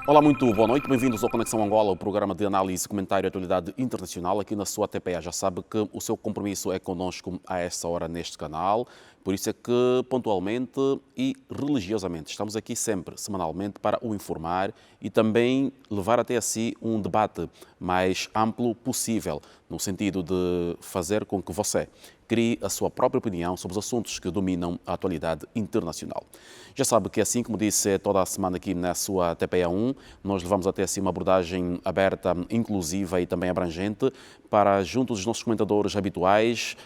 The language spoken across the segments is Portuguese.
Olá, muito boa noite. Bem-vindos ao Conexão Angola, o programa de análise, comentário e atualidade internacional aqui na sua TPA. Já sabe que o seu compromisso é connosco a esta hora neste canal. Por isso é que, pontualmente e religiosamente, estamos aqui sempre, semanalmente, para o informar e também levar até a si um debate mais amplo possível, no sentido de fazer com que você crie a sua própria opinião sobre os assuntos que dominam a atualidade internacional. Já sabe que, assim como disse, toda a semana aqui na sua TPA1, nós levamos até assim uma abordagem aberta, inclusiva e também abrangente, para, junto dos nossos comentadores habituais,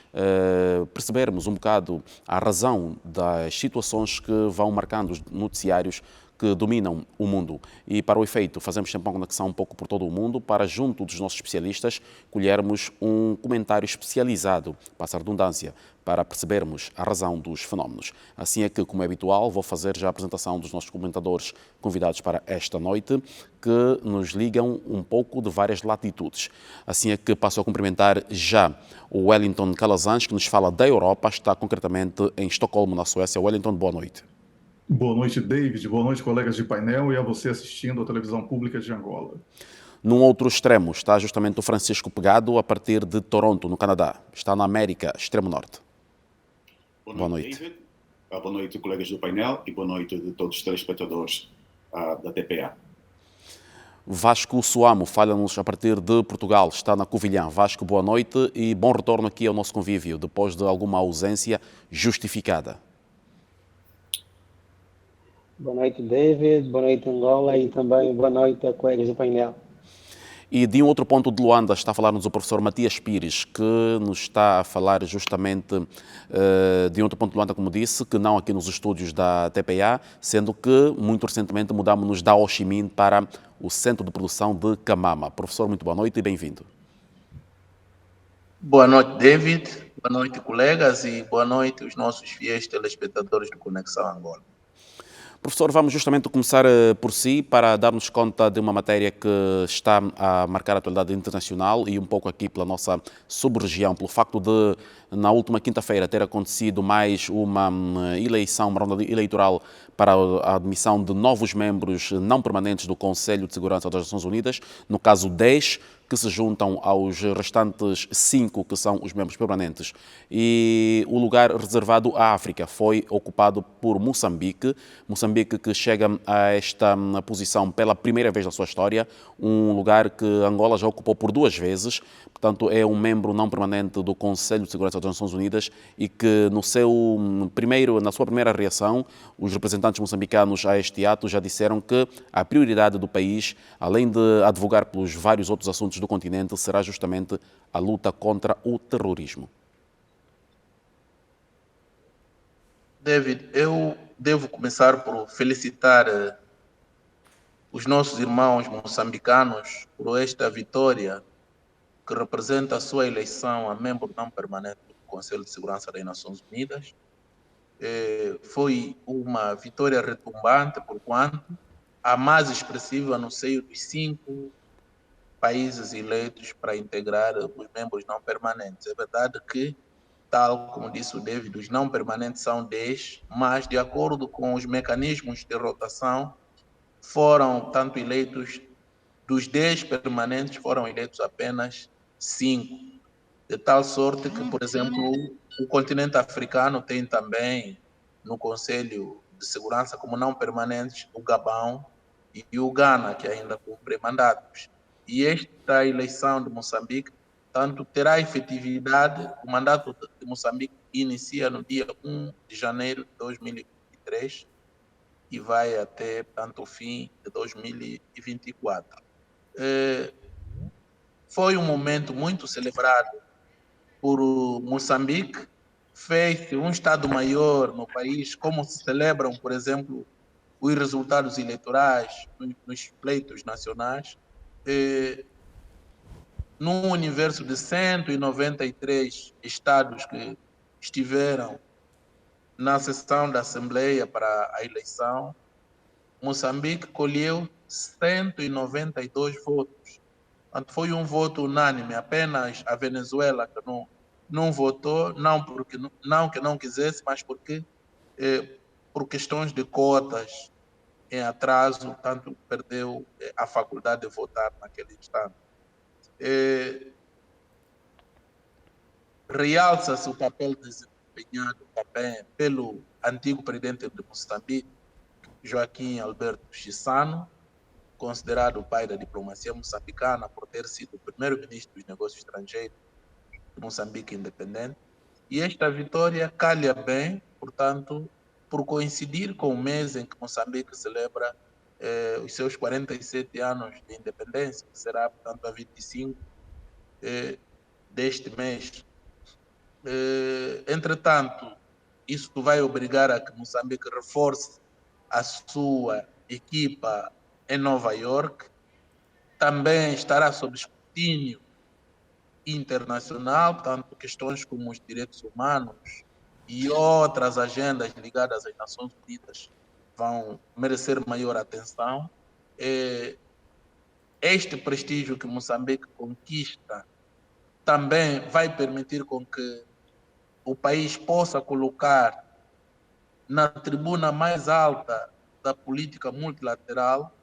percebermos um bocado a razão das situações que vão marcando os noticiários que dominam o mundo. E, para o efeito, fazemos sempre uma conexão um pouco por todo o mundo para, junto dos nossos especialistas, colhermos um comentário especializado, passa a redundância, para percebermos a razão dos fenómenos. Assim é que, como é habitual, vou fazer já a apresentação dos nossos comentadores convidados para esta noite, que nos ligam um pouco de várias latitudes. Assim é que passo a cumprimentar já o Wellington Calazans, que nos fala da Europa, está concretamente em Estocolmo, na Suécia. Wellington, boa noite. Boa noite, David. Boa noite, colegas de painel, e a você assistindo à televisão pública de Angola. Num outro extremo está justamente o Francisco Pegado, a partir de Toronto, no Canadá. Está na América, extremo norte. Boa Boa noite, noite. David. Boa noite, colegas do painel, e boa noite de todos os telespectadores da TPA. Vasco Suamo fala-nos a partir de Portugal, está na Covilhã. Vasco, boa noite e bom retorno aqui ao nosso convívio, depois de alguma ausência justificada. Boa noite, David. Boa noite, Angola, e também boa noite a colegas do painel. E de um outro ponto de Luanda está a falar-nos o professor Matias Pires, que nos está a falar justamente de outro ponto de Luanda, como disse, que não aqui nos estúdios da TPA, sendo que muito recentemente mudámos-nos da Ho Chi Minh para o Centro de Produção de Camama. Professor, muito boa noite e bem-vindo. Boa noite, David. Boa noite, colegas, e boa noite aos nossos fiéis telespectadores do Conexão Angola. Professor, vamos justamente começar por si para darmos conta de uma matéria que está a marcar a atualidade internacional e um pouco aqui pela nossa sub-região, pelo facto de, na última quinta-feira, ter acontecido mais uma eleição, uma ronda eleitoral para a admissão de novos membros não permanentes do Conselho de Segurança das Nações Unidas, no caso 10, que se juntam aos restantes 5 que são os membros permanentes. E o lugar reservado à África foi ocupado por Moçambique. Moçambique que chega a esta posição pela primeira vez na sua história, um lugar que Angola já ocupou por 2 vezes, portanto é um membro não permanente do Conselho de Segurança das Nações Unidas e que na sua primeira reação, os representantes moçambicanos a este ato já disseram que a prioridade do país, além de advogar pelos vários outros assuntos do continente, será justamente a luta contra o terrorismo. David, eu devo começar por felicitar os nossos irmãos moçambicanos por esta vitória que representa a sua eleição a membro não permanente do Conselho de Segurança das Nações Unidas. Foi uma vitória retumbante, porquanto a mais expressiva no seio dos 5 países eleitos para integrar os membros não permanentes. É verdade que, tal como disse o David, os não permanentes são 10, mas de acordo com os mecanismos de rotação, foram tanto eleitos, dos 10 permanentes, foram eleitos apenas 5. De tal sorte que, por exemplo, o continente africano tem também no Conselho de Segurança como não permanentes o Gabão e o Ghana, que ainda cumprem mandatos. E esta eleição de Moçambique, tanto terá efetividade, o mandato de Moçambique inicia no dia 1 de janeiro de 2023 e vai até, tanto o fim de 2024. Foi um momento muito celebrado por Moçambique, fez um Estado-Maior no país, como se celebram, por exemplo, os resultados eleitorais nos pleitos nacionais, num universo de 193 estados que estiveram na sessão da Assembleia para a eleição, Moçambique colheu 192 votos. Foi um voto unânime, apenas a Venezuela que não votou, não que não quisesse, mas porque por questões de cotas em atraso, tanto perdeu a faculdade de votar naquele instante. Realça-se o papel desempenhado também pelo antigo presidente de Moçambique, Joaquim Alberto Chissano, considerado o pai da diplomacia moçambicana por ter sido o primeiro-ministro dos negócios estrangeiros de Moçambique independente. E esta vitória calha bem, portanto, por coincidir com o mês em que Moçambique celebra os seus 47 anos de independência, que será, portanto, a 25 deste mês. Entretanto, isso vai obrigar a que Moçambique reforce a sua equipa em Nova York. Também estará sob escrutínio internacional, portanto, questões como os direitos humanos e outras agendas ligadas às Nações Unidas vão merecer maior atenção. Este prestígio que Moçambique conquista também vai permitir com que o país possa colocar na tribuna mais alta da política multilateral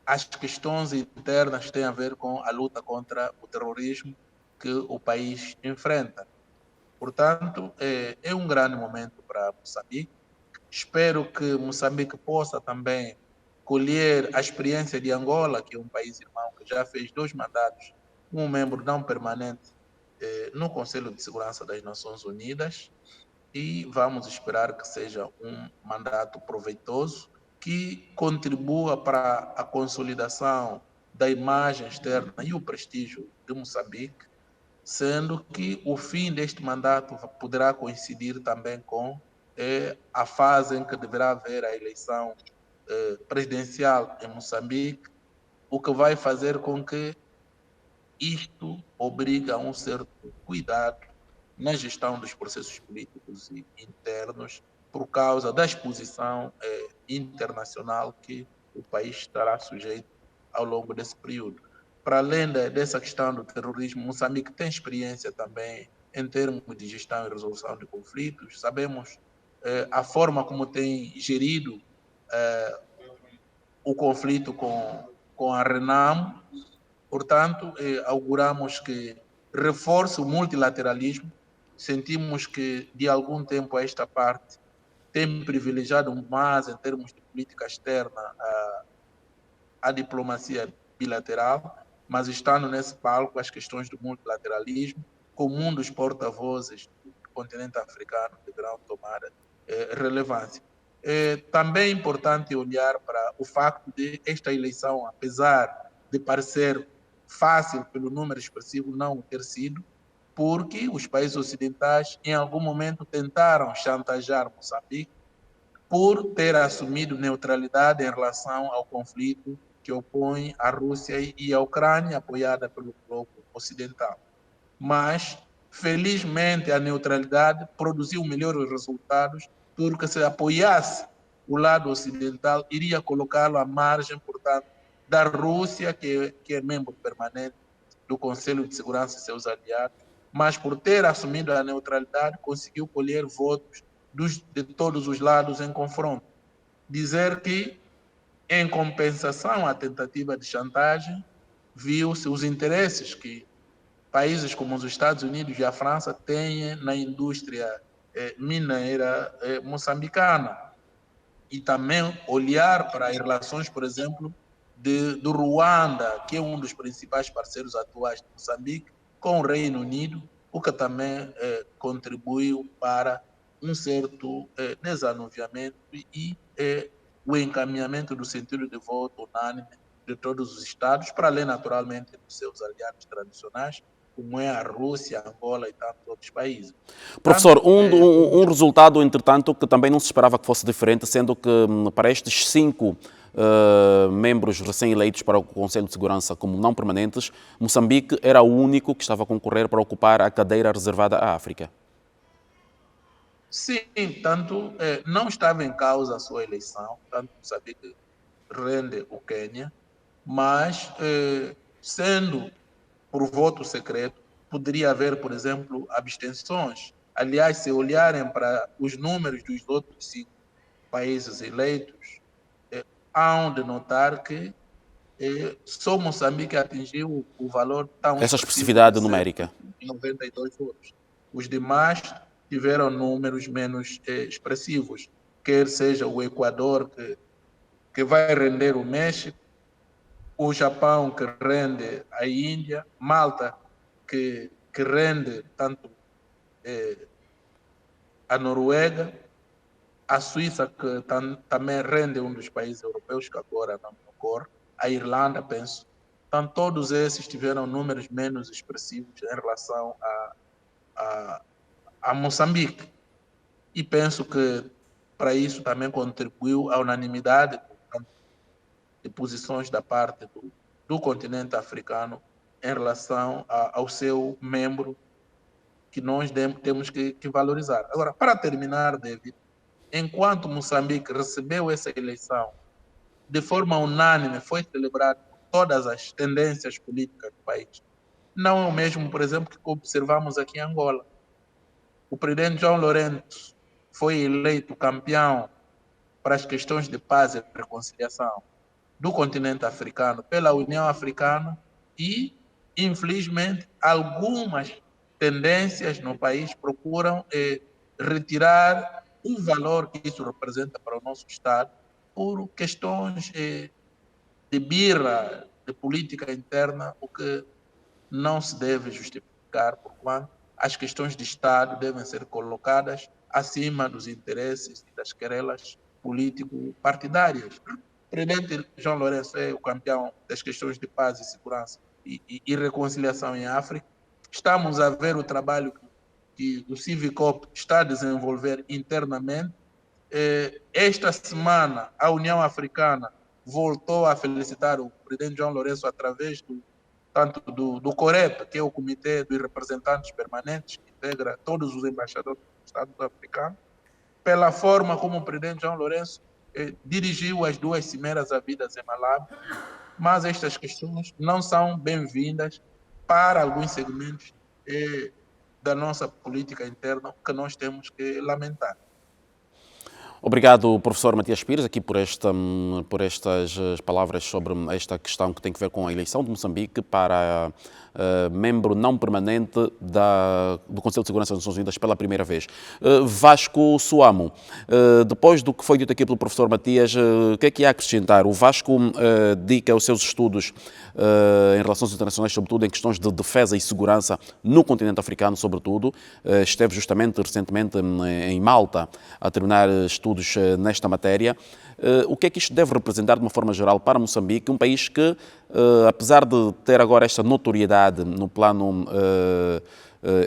as questões internas que têm a ver com a luta contra o terrorismo que o país enfrenta. Portanto, é um grande momento para Moçambique. Espero que Moçambique possa também colher a experiência de Angola, que é um país irmão que já fez 2 mandatos, um membro não permanente no Conselho de Segurança das Nações Unidas, e vamos esperar que seja um mandato proveitoso que contribua para a consolidação da imagem externa e o prestígio de Moçambique, sendo que o fim deste mandato poderá coincidir também com a fase em que deverá haver a eleição presidencial em Moçambique, o que vai fazer com que isto obrigue a um certo cuidado na gestão dos processos políticos internos por causa da exposição internacional que o país estará sujeito ao longo desse período. Para além dessa questão do terrorismo, Moçambique tem experiência também em termos de gestão e resolução de conflitos. Sabemos a forma como tem gerido o conflito com a Renamo. Portanto, auguramos que reforce o multilateralismo. Sentimos que, de algum tempo a esta parte, tem privilegiado mais, em termos de política externa, a diplomacia bilateral, mas estando nesse palco, as questões do multilateralismo, como um dos porta-vozes do continente africano, deverão tomar relevância. Também é importante olhar para o facto de esta eleição, apesar de parecer fácil pelo número expressivo, não ter sido, porque os países ocidentais, em algum momento, tentaram chantagear Moçambique por ter assumido neutralidade em relação ao conflito que opõe a Rússia e a Ucrânia, apoiada pelo bloco ocidental. Mas, felizmente, a neutralidade produziu melhores resultados, porque se apoiasse o lado ocidental, iria colocá-lo à margem, portanto, da Rússia, que é membro permanente do Conselho de Segurança e seus aliados, mas por ter assumido a neutralidade, conseguiu colher votos de todos os lados em confronto. Dizer que, em compensação à tentativa de chantagem, viu-se os interesses que países como os Estados Unidos e a França têm na indústria mineira moçambicana. E também olhar para as relações, por exemplo, do Ruanda, que é um dos principais parceiros atuais de Moçambique, com o Reino Unido, o que também contribuiu para um certo desanuviamento e o encaminhamento do sentido de voto unânime de todos os Estados, para além, naturalmente, dos seus aliados tradicionais, como é a Rússia, a Angola e tantos outros países. Professor, um resultado, entretanto, que também não se esperava que fosse diferente, sendo que para estes 5 membros recém-eleitos para o Conselho de Segurança como não permanentes, Moçambique era o único que estava a concorrer para ocupar a cadeira reservada à África. Sim, tanto não estava em causa a sua eleição, tanto Moçambique rende o Quênia, mas sendo por voto secreto, poderia haver, por exemplo, abstenções. Aliás, se olharem para os números dos outros 5 países eleitos, hão de notar que só Moçambique atingiu o valor tão Essa expressivo expressividade de numérica. 92 euros. Os demais tiveram números menos expressivos, quer seja o Equador, que vai render o México, o Japão, que rende a Índia, Malta, que rende tanto a Noruega, a Suíça, que também rende um dos países europeus, que agora não me ocorre, a Irlanda, penso. Então, todos esses tiveram números menos expressivos em relação a Moçambique. E penso que para isso também contribuiu a unanimidade de posições da parte do continente africano em relação ao seu membro, que nós temos que valorizar. Agora, para terminar, David, enquanto Moçambique recebeu essa eleição de forma unânime, foi celebrado por todas as tendências políticas do país. Não é o mesmo, por exemplo, que observamos aqui em Angola. O presidente João Lourenço foi eleito campeão para as questões de paz e reconciliação do continente africano pela União Africana e, infelizmente, algumas tendências no país procuram retirar o valor que isso representa para o nosso Estado por questões de birra, de política interna, o que não se deve justificar, porquanto as questões de Estado devem ser colocadas acima dos interesses e das querelas político-partidárias. O presidente João Lourenço é o campeão das questões de paz e segurança e reconciliação em África. Estamos a ver o trabalho que o Civicop está a desenvolver internamente. Esta semana, a União Africana voltou a felicitar o presidente João Lourenço através tanto do COREP, que é o Comitê dos Representantes Permanentes, que integra todos os embaixadores do Estado africano, pela forma como o presidente João Lourenço dirigiu as 2 cimeras havidas em Malabo, mas estas questões não são bem-vindas para alguns segmentos da nossa política interna, que nós temos que lamentar. Obrigado, professor Matias Pires, aqui por estas palavras sobre esta questão que tem a ver com a eleição de Moçambique para membro não permanente do Conselho de Segurança das Nações Unidas pela primeira vez. Vasco Suamo, depois do que foi dito aqui pelo professor Matias, o que é que há a acrescentar? O Vasco dedica os seus estudos em relações internacionais, sobretudo em questões de defesa e segurança no continente africano, sobretudo. Esteve justamente recentemente em Malta a terminar estudos nesta matéria. O que é que isto deve representar de uma forma geral para Moçambique, um país que, apesar de ter agora esta notoriedade no plano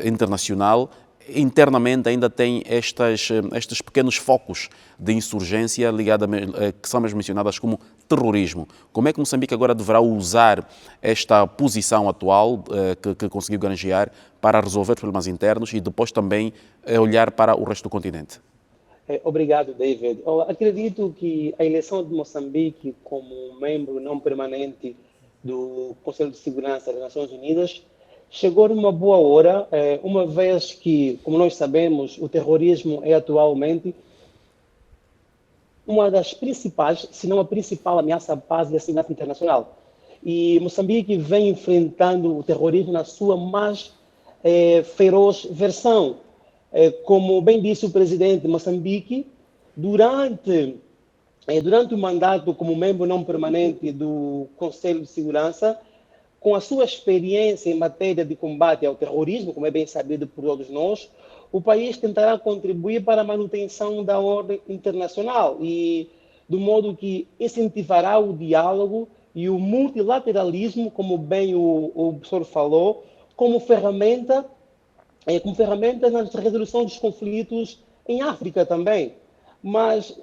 internacional, internamente ainda tem estes pequenos focos de insurgência que são mesmo mencionadas como terrorismo. Como é que Moçambique agora deverá usar esta posição atual que conseguiu granjear para resolver problemas internos e depois também olhar para o resto do continente? Obrigado, David. Eu acredito que a eleição de Moçambique como membro não permanente do Conselho de Segurança das Nações Unidas chegou numa boa hora, uma vez que, como nós sabemos, o terrorismo é atualmente uma das principais, se não a principal ameaça à paz e à segurança internacional. E Moçambique vem enfrentando o terrorismo na sua mais feroz versão. Como bem disse o presidente de Moçambique, durante o mandato como membro não permanente do Conselho de Segurança, com a sua experiência em matéria de combate ao terrorismo, como é bem sabido por todos nós, o país tentará contribuir para a manutenção da ordem internacional e do modo que incentivará o diálogo e o multilateralismo, como bem o professor falou, como ferramenta na resolução dos conflitos em África também. Mas,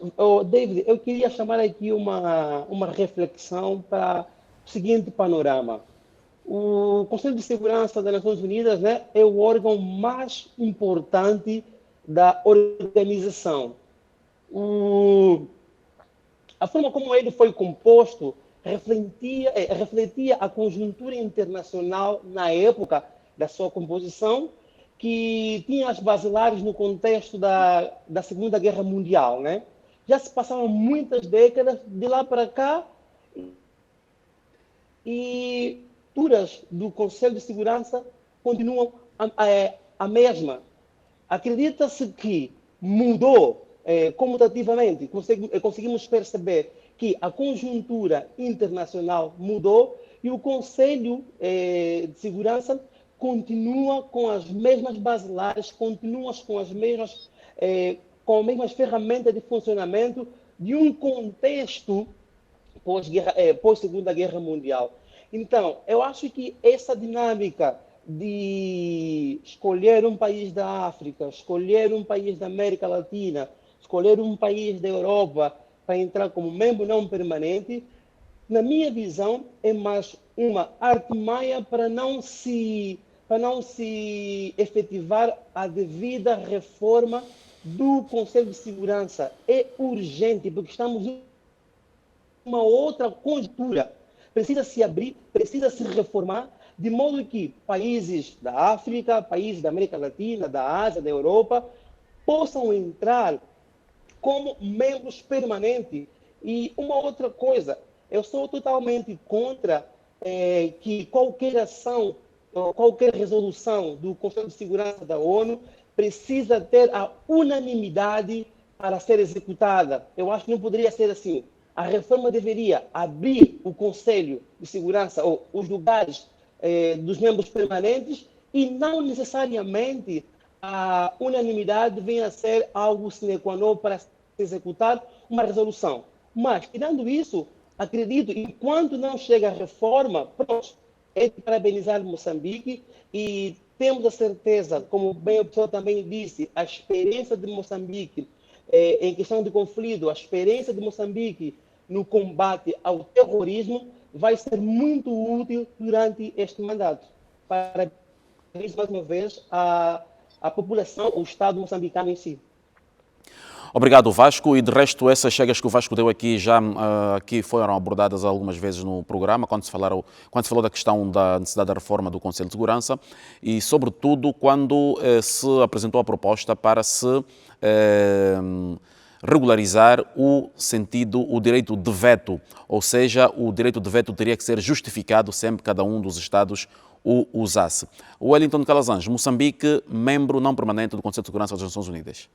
David, eu queria chamar aqui uma reflexão para o seguinte panorama. O Conselho de Segurança das Nações Unidas, né, é o órgão mais importante da organização. A forma como ele foi composto refletia a conjuntura internacional na época da sua composição, que tinha as basilares no contexto da Segunda Guerra Mundial, né? Já se passaram muitas décadas de lá para cá e turas do Conselho de Segurança continuam a mesma. Acredita-se que mudou comutativamente, conseguimos perceber que a conjuntura internacional mudou e o Conselho de Segurança continua com as mesmas basilares, continua com as mesmas ferramentas de funcionamento de um contexto pós-Segunda Guerra Mundial. Então, eu acho que essa dinâmica de escolher um país da África, escolher um país da América Latina, escolher um país da Europa para entrar como membro não permanente, na minha visão, é mais uma artimanha para não se efetivar a devida reforma do Conselho de Segurança. É urgente, porque estamos em uma outra conjuntura. Precisa se abrir, precisa se reformar, de modo que países da África, países da América Latina, da Ásia, da Europa, possam entrar como membros permanentes. E uma outra coisa, eu sou totalmente contra que qualquer ação, qualquer resolução do Conselho de Segurança da ONU precisa ter a unanimidade para ser executada. Eu acho que não poderia ser assim. A reforma deveria abrir o Conselho de Segurança, ou os lugares dos membros permanentes, e não necessariamente a unanimidade venha a ser algo sine qua non para se executar uma resolução. Mas, tirando isso, acredito, enquanto não chega a reforma, pronto, é de parabenizar Moçambique e temos a certeza, como bem o professor também disse, a experiência de Moçambique em questão de conflito, a experiência de Moçambique no combate ao terrorismo vai ser muito útil durante este mandato. Parabéns mais uma vez à população, ao Estado moçambicano em si. Obrigado, Vasco. E de resto, essas chegas que o Vasco deu aqui já aqui foram abordadas algumas vezes no programa, quando se falou da questão da necessidade da reforma do Conselho de Segurança e, sobretudo, quando se apresentou a proposta para se regularizar o direito de veto, ou seja, o direito de veto teria que ser justificado sempre que cada um dos Estados o usasse. Wellington Calazans, Moçambique, membro não permanente do Conselho de Segurança das Nações Unidas.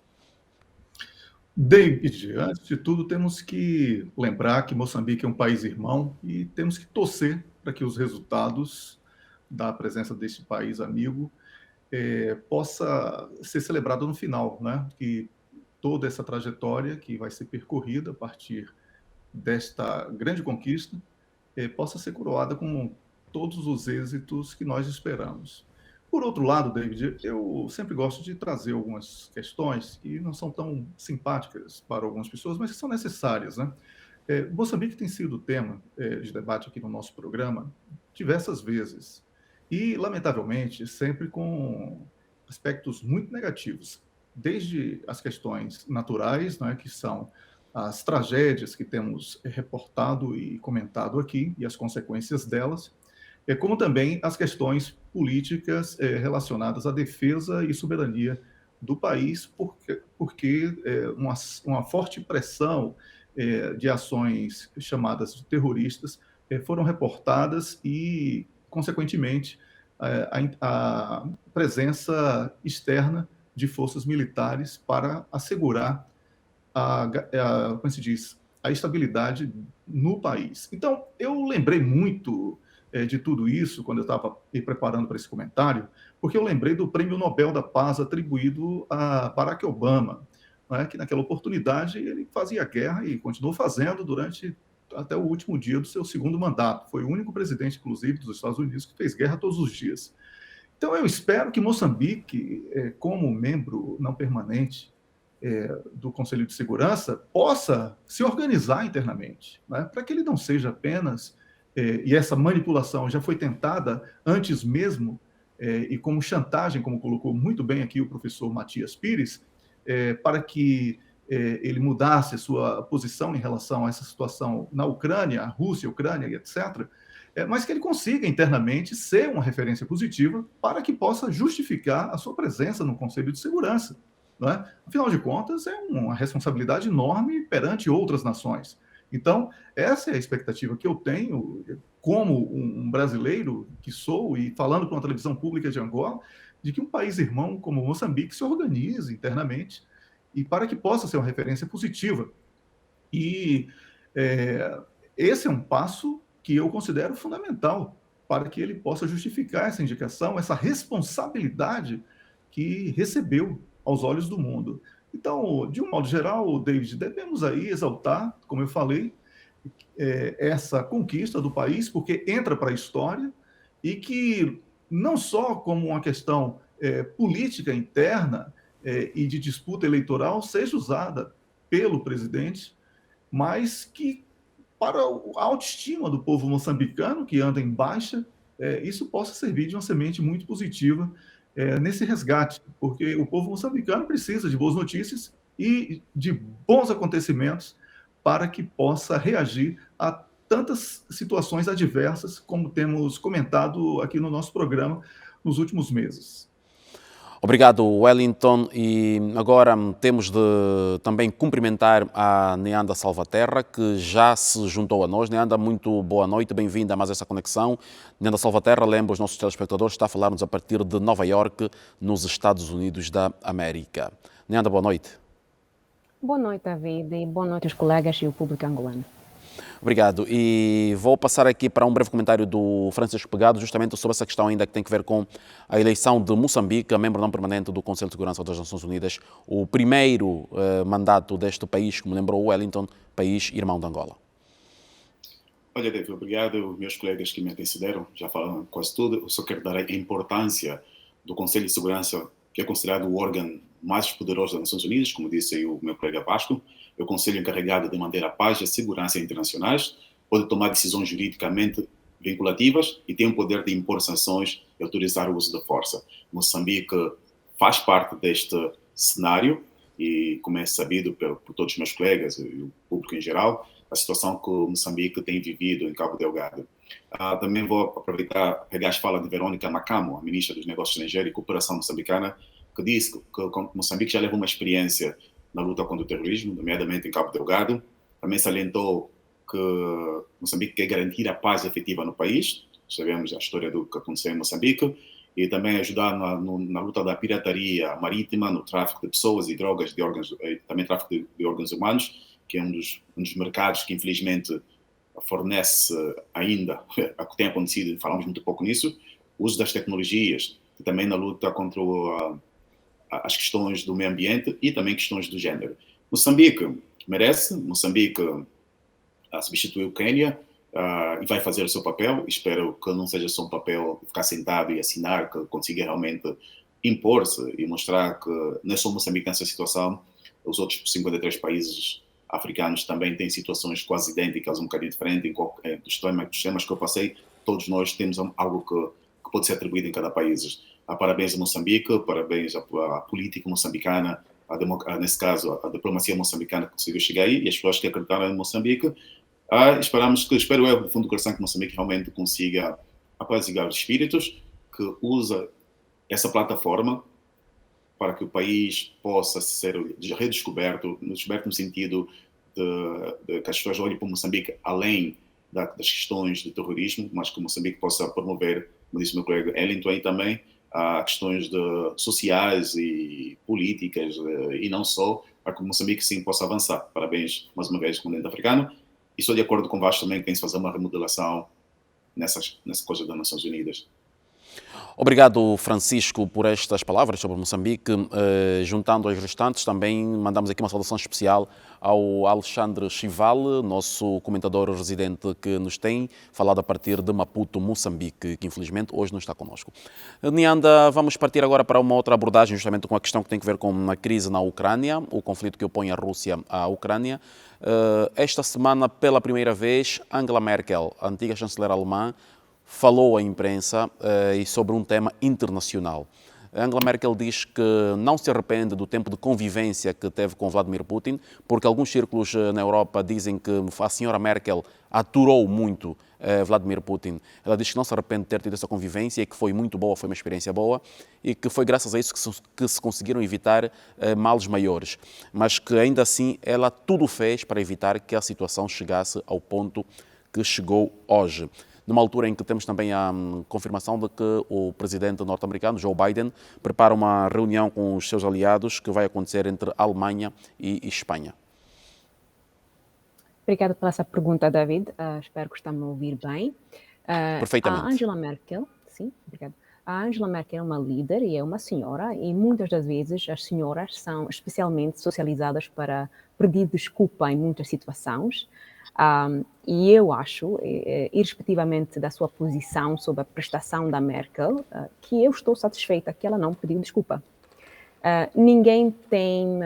David, antes de tudo, temos que lembrar que Moçambique é um país irmão e temos que torcer para que os resultados da presença deste país amigo possa ser celebrado no final, né? Que toda essa trajetória que vai ser percorrida a partir desta grande conquista possa ser coroada com todos os êxitos que nós esperamos. Por outro lado, David, eu sempre gosto de trazer algumas questões que não são tão simpáticas para algumas pessoas, mas que são necessárias, né? Moçambique tem sido tema de debate aqui no nosso programa diversas vezes e, lamentavelmente, sempre com aspectos muito negativos, desde as questões naturais, né, que são as tragédias que temos reportado e comentado aqui e as consequências delas, como também as questões políticas relacionadas à defesa e soberania do país, porque uma forte pressão de ações chamadas de terroristas foram reportadas e, consequentemente, a presença externa de forças militares para assegurar como se diz, a estabilidade no país. Então, eu lembrei muito de tudo isso quando eu estava me preparando para esse comentário, porque eu lembrei do Prêmio Nobel da Paz atribuído a Barack Obama, né, que naquela oportunidade ele fazia guerra e continuou fazendo durante até o último dia do seu segundo mandato. Foi o único presidente, inclusive, dos Estados Unidos que fez guerra todos os dias. Então, eu espero que Moçambique, como membro não permanente do Conselho de Segurança, possa se organizar internamente, né, para que ele não seja apenas, e essa manipulação já foi tentada antes mesmo, e como chantagem, como colocou muito bem aqui o professor Matias Pires, para que ele mudasse a sua posição em relação a essa situação na Ucrânia, a Rússia, a Ucrânia, etc., mas que ele consiga internamente ser uma referência positiva para que possa justificar a sua presença no Conselho de Segurança. não é? Afinal de contas, é uma responsabilidade enorme perante outras nações. Então, essa é a expectativa que eu tenho, como um brasileiro que sou, e falando para uma televisão pública de Angola, de que um país irmão como Moçambique se organize internamente e para que possa ser uma referência positiva. E esse é um passo que eu considero fundamental para que ele possa justificar essa indicação, essa responsabilidade que recebeu aos olhos do mundo. Então, de um modo geral, David, devemos aí exaltar, como eu falei, essa conquista do país, porque entra para a história e que não só como uma questão política interna e de disputa eleitoral seja usada pelo presidente, mas que para a autoestima do povo moçambicano, que anda em baixa, isso possa servir de uma semente muito positiva nesse resgate, porque o povo moçambicano precisa de boas notícias e de bons acontecimentos para que possa reagir a tantas situações adversas como temos comentado aqui no nosso programa nos últimos meses. Obrigado, Wellington. E agora temos de também cumprimentar a Neanda Salvaterra, que já se juntou a nós. Neanda, muito boa noite, bem-vinda a mais essa conexão. Neanda Salvaterra, lembra os nossos telespectadores, está a falar-nos a partir de Nova Iorque, nos Estados Unidos da América. Neanda, boa noite. Boa noite, David, e boa noite aos colegas e o público angolano. Obrigado. E vou passar aqui para um breve comentário do Francisco Pegado, justamente sobre essa questão ainda que tem que ver com a eleição de Moçambique, membro não permanente do Conselho de Segurança das Nações Unidas, o primeiro mandato deste país, como lembrou o Wellington, país irmão de Angola. Olha, David, obrigado. Meus colegas que me antecederam já falaram quase tudo. Eu só quero dar a importância do Conselho de Segurança, que é considerado o órgão mais poderoso das Nações Unidas, como disse aí o meu colega Vasco. É o conselho encarregado de manter a paz e a segurança internacionais, pode tomar decisões juridicamente vinculativas e tem o poder de impor sanções e autorizar o uso da força. Moçambique faz parte deste cenário e, como é sabido por todos os meus colegas e o público em geral, a situação que o Moçambique tem vivido em Cabo Delgado. Também vou aproveitar, pegar as falas de Verônica Macamo, a ministra dos Negócios Estrangeiros e Cooperação moçambicana, que disse que Moçambique já leva uma experiência na luta contra o terrorismo, nomeadamente em Cabo Delgado. Também salientou que Moçambique quer garantir a paz efetiva no país. Sabemos a história do que aconteceu em Moçambique. E também ajudar na luta da pirataria marítima, no tráfico de pessoas e drogas, também tráfico de órgãos humanos, que é um dos mercados que, infelizmente, fornece ainda, o que tem acontecido, falamos muito pouco nisso, o uso das tecnologias, e também na luta contra as questões do meio ambiente e também questões do género. Moçambique merece, Moçambique substituiu o Quênia e vai fazer o seu papel. Espero que não seja só um papel ficar sentado e assinar, que consiga realmente impor-se e mostrar que não é só Moçambique nessa situação, os outros 53 países africanos também têm situações quase idênticas, um bocadinho diferente, dos temas que eu passei, todos nós temos algo que pode ser atribuído em cada país. Parabéns a Moçambique, parabéns à política moçambicana, nesse caso, a diplomacia moçambicana que conseguiu chegar aí, e as pessoas que acreditaram em Moçambique. Espero eu, do fundo do coração, que Moçambique realmente consiga apaziguar os espíritos, que usa essa plataforma para que o país possa ser redescoberto no sentido de que as pessoas olhem para Moçambique além das questões de terrorismo, mas que Moçambique possa promover, como disse o meu colega Wellington, aí também, questões sociais e políticas, e não só, para que Moçambique sim possa avançar. Parabéns, mais uma vez, ao continente africano. E estou de acordo com o Vasco também que tem-se fazer uma remodelação nessa coisa das Nações Unidas. Obrigado, Francisco, por estas palavras sobre Moçambique. Juntando aos restantes, também mandamos aqui uma saudação especial ao Alexandre Chival, nosso comentador residente que nos tem falado a partir de Maputo, Moçambique, que infelizmente hoje não está connosco. Neanda, vamos partir agora para uma outra abordagem, justamente com a questão que tem a ver com a crise na Ucrânia, o conflito que opõe a Rússia à Ucrânia. Esta semana, pela primeira vez, Angela Merkel, a antiga chanceler alemã, falou à imprensa e sobre um tema internacional. Angela Merkel diz que não se arrepende do tempo de convivência que teve com Vladimir Putin, porque alguns círculos na Europa dizem que a senhora Merkel aturou muito Vladimir Putin. Ela diz que não se arrepende de ter tido essa convivência e que foi muito boa, foi uma experiência boa e que foi graças a isso que se conseguiram evitar males maiores. Mas que ainda assim ela tudo fez para evitar que a situação chegasse ao ponto que chegou hoje. Numa altura em que temos também a confirmação de que o presidente norte-americano, Joe Biden, prepara uma reunião com os seus aliados que vai acontecer entre Alemanha e Espanha. Obrigada pela essa pergunta, David. Espero que está me a ouvir bem. Perfeitamente. A Angela Merkel, sim, obrigada. A Angela Merkel é uma líder e é uma senhora, e muitas das vezes as senhoras são especialmente socializadas para pedir desculpa em muitas situações. E eu acho, irrespectivamente da sua posição sobre a prestação da Merkel, que eu estou satisfeita que ela não pediu desculpa. Ninguém tem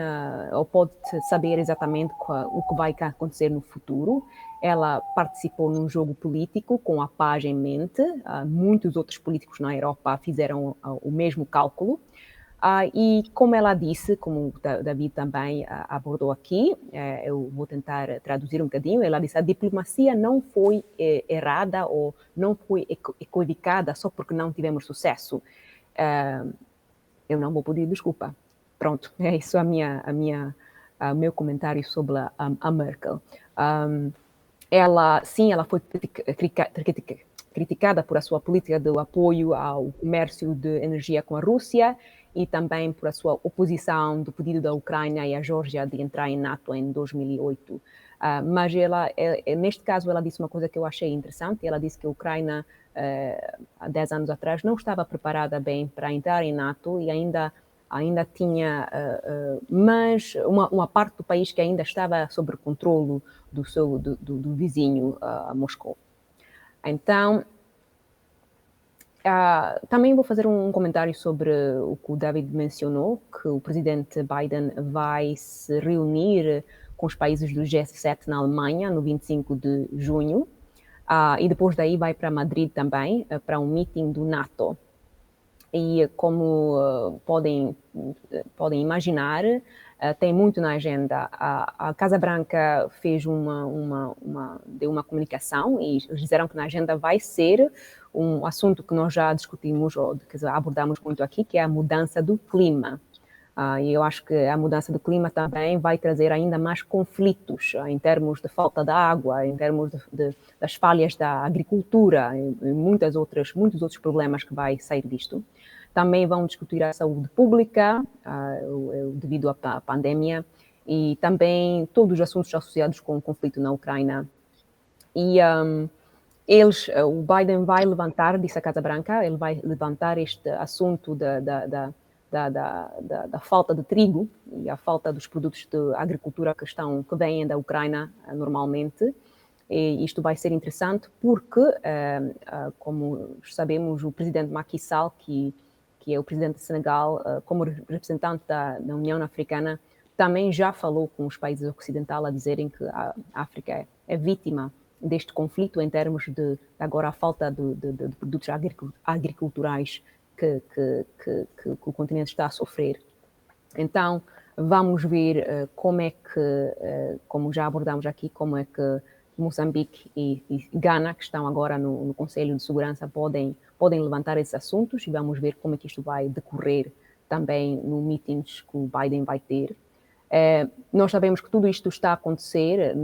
ou pode saber exatamente o que vai acontecer no futuro. Ela participou num jogo político com a paz em mente. Muitos outros políticos na Europa fizeram o mesmo cálculo. E como ela disse, como o David também abordou aqui, eu vou tentar traduzir um bocadinho, ela disse: a diplomacia não foi errada ou não foi equivocada só porque não tivemos sucesso. Eu não vou pedir desculpa. Pronto, é isso o meu comentário sobre a Merkel. Ela foi criticada por a sua política de apoio ao comércio de energia com a Rússia e também por a sua oposição do pedido da Ucrânia e a Geórgia de entrar em NATO em 2008. Mas neste caso, ela disse uma coisa que eu achei interessante. Ela disse que a Ucrânia, há 10 anos atrás, não estava preparada bem para entrar em NATO e ainda tinha mas uma parte do país que ainda estava sob controle do vizinho, Moscou. Então, também vou fazer um comentário sobre o que o David mencionou, que o presidente Biden vai se reunir com os países do G7 na Alemanha no 25 de junho, e depois daí vai para Madrid também, para um meeting do NATO. E como podem imaginar, tem muito na agenda. A Casa Branca fez deu uma comunicação e eles disseram que na agenda vai ser um assunto que nós já discutimos, ou que abordamos muito aqui, que é a mudança do clima. E eu acho que a mudança do clima também vai trazer ainda mais conflitos em termos de falta de água, em termos das falhas da agricultura e muitos outros problemas que vai sair disto. Também vão discutir a saúde pública, devido à pandemia, e também todos os assuntos associados com o conflito na Ucrânia. E o Biden vai levantar, disse a Casa Branca, ele vai levantar este assunto da falta de trigo e a falta dos produtos de agricultura que vêm da Ucrânia normalmente. E isto vai ser interessante porque, como sabemos, o presidente Macky Sall, que é o presidente de Senegal, como representante da União Africana, também já falou com os países ocidentais a dizerem que a África é vítima deste conflito em termos de agora a falta de produtos agriculturais que o continente está a sofrer. Então, vamos ver como é que, como já abordamos aqui, como é que Moçambique e Gana, que estão agora no Conselho de Segurança, podem levantar esses assuntos, e vamos ver como é que isto vai decorrer também no meetings que o Biden vai ter. Nós sabemos que tudo isto está a acontecer,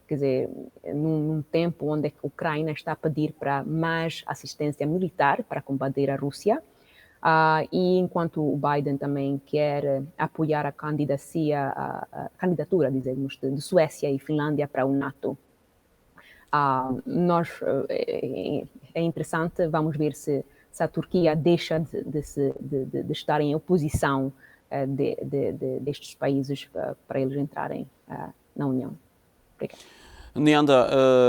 quer dizer, num tempo onde a Ucrânia está a pedir para mais assistência militar para combater a Rússia, e enquanto o Biden também quer apoiar a candidatura, dizemos, de Suécia e Finlândia para o NATO. É interessante, vamos ver se a Turquia deixa de estar em oposição destes países para eles entrarem na União. Obrigada. Neanda,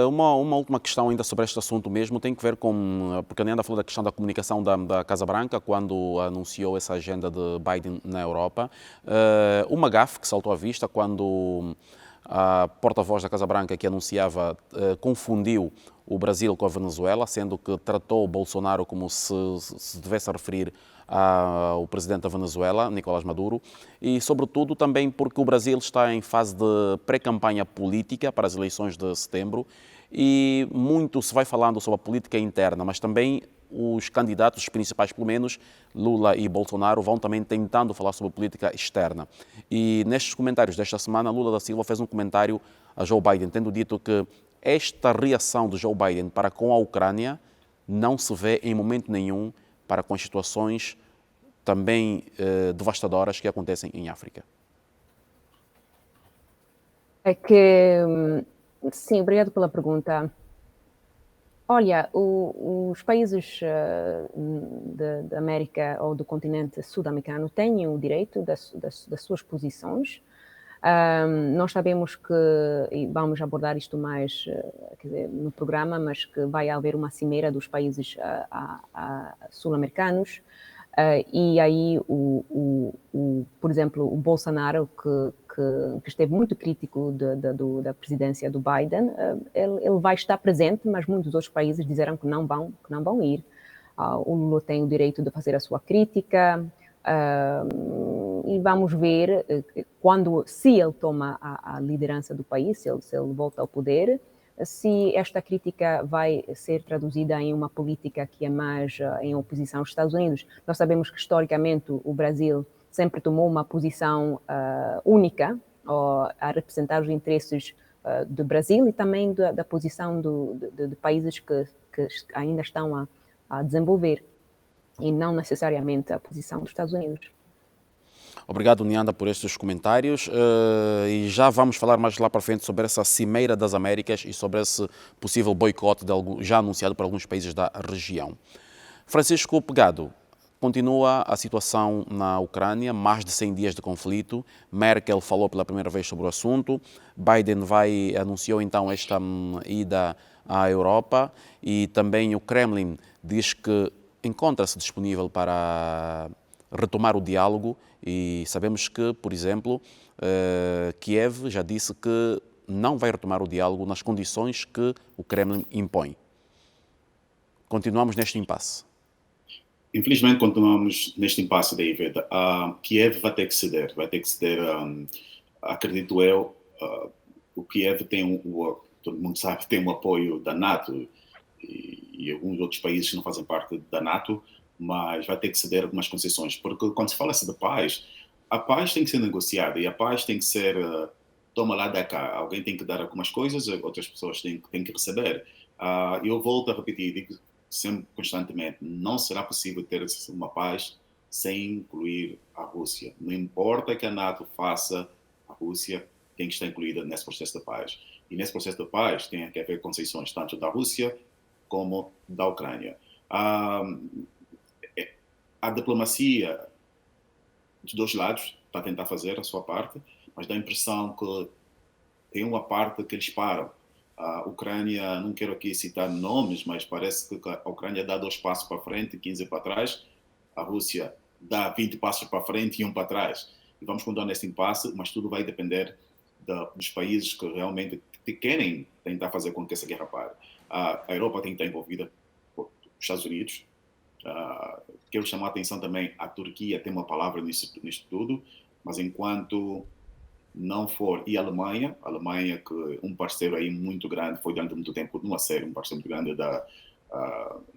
uma última questão ainda sobre este assunto mesmo, tem que ver com, porque a Neanda falou da questão da comunicação da Casa Branca, quando anunciou essa agenda de Biden na Europa. Uma gafe que saltou à vista quando A porta-voz da Casa Branca que anunciava confundiu o Brasil com a Venezuela, sendo que tratou Bolsonaro como se devesse referir ao presidente da Venezuela, Nicolás Maduro, e sobretudo também porque o Brasil está em fase de pré-campanha política para as eleições de setembro e muito se vai falando sobre a política interna, mas também os candidatos, os principais pelo menos, Lula e Bolsonaro, vão também tentando falar sobre a política externa. E nestes comentários desta semana, Lula da Silva fez um comentário a Joe Biden, tendo dito que esta reação de Joe Biden para com a Ucrânia não se vê em momento nenhum para com as situações também devastadoras que acontecem em África. É que, sim, obrigado pela pergunta. Olha, os países da América ou do continente sul-americano têm o direito das suas posições. Nós sabemos que, e vamos abordar isto mais quer dizer, no programa, mas que vai haver uma cimeira dos países sul-americanos. E aí, por exemplo, o Bolsonaro, que esteve muito crítico da presidência do Biden, ele vai estar presente, mas muitos outros países disseram que não vão ir. O Lula tem o direito de fazer a sua crítica, e vamos ver se ele toma a liderança do país, se ele volta ao poder, se esta crítica vai ser traduzida em uma política que é mais em oposição aos Estados Unidos. Nós sabemos que, historicamente, o Brasil sempre tomou uma posição única a representar os interesses do Brasil e também da posição de países que ainda estão a desenvolver, e não necessariamente a posição dos Estados Unidos. Obrigado, Nianda, por estes comentários, e já vamos falar mais lá para frente sobre essa Cimeira das Américas e sobre esse possível boicote já anunciado por alguns países da região. Francisco Pegado, continua a situação na Ucrânia, mais de 100 dias de conflito. Merkel falou pela primeira vez sobre o assunto. Biden anunciou então esta ida à Europa e também o Kremlin diz que encontra-se disponível para retomar o diálogo e sabemos que, por exemplo, Kiev já disse que não vai retomar o diálogo nas condições que o Kremlin impõe. Continuamos neste impasse. Infelizmente, continuamos neste impasse, David. Kiev vai ter que ceder, acredito eu. O Kiev tem todo mundo sabe, tem um apoio da NATO e alguns outros países que não fazem parte da NATO, mas vai ter que ceder algumas concessões, porque quando se fala-se de paz, a paz tem que ser negociada e a paz tem que ser toma lá, dá cá. Alguém tem que dar algumas coisas, outras pessoas têm que receber. Eu volto a repetir, digo sempre constantemente, não será possível ter uma paz sem incluir a Rússia. Não importa que a NATO faça, a Rússia tem que estar incluída nesse processo de paz. E nesse processo de paz tem que haver concessões tanto da Rússia como da Ucrânia. A diplomacia dos dois lados está a tentar fazer a sua parte, mas dá a impressão que tem uma parte que eles param. A Ucrânia, não quero aqui citar nomes, mas parece que a Ucrânia dá 2 passos para frente e 15 para trás. A Rússia dá 20 passos para frente e 1 para trás. E vamos continuar nesse impasse, mas tudo vai depender dos países que realmente querem tentar fazer com que essa guerra pare. A Europa tem que estar envolvida, os Estados Unidos. Quero chamar a atenção também, a Turquia tem uma palavra nisto tudo, mas enquanto não for, e a Alemanha, que um parceiro aí muito grande, foi durante muito tempo, não a sério, um parceiro muito grande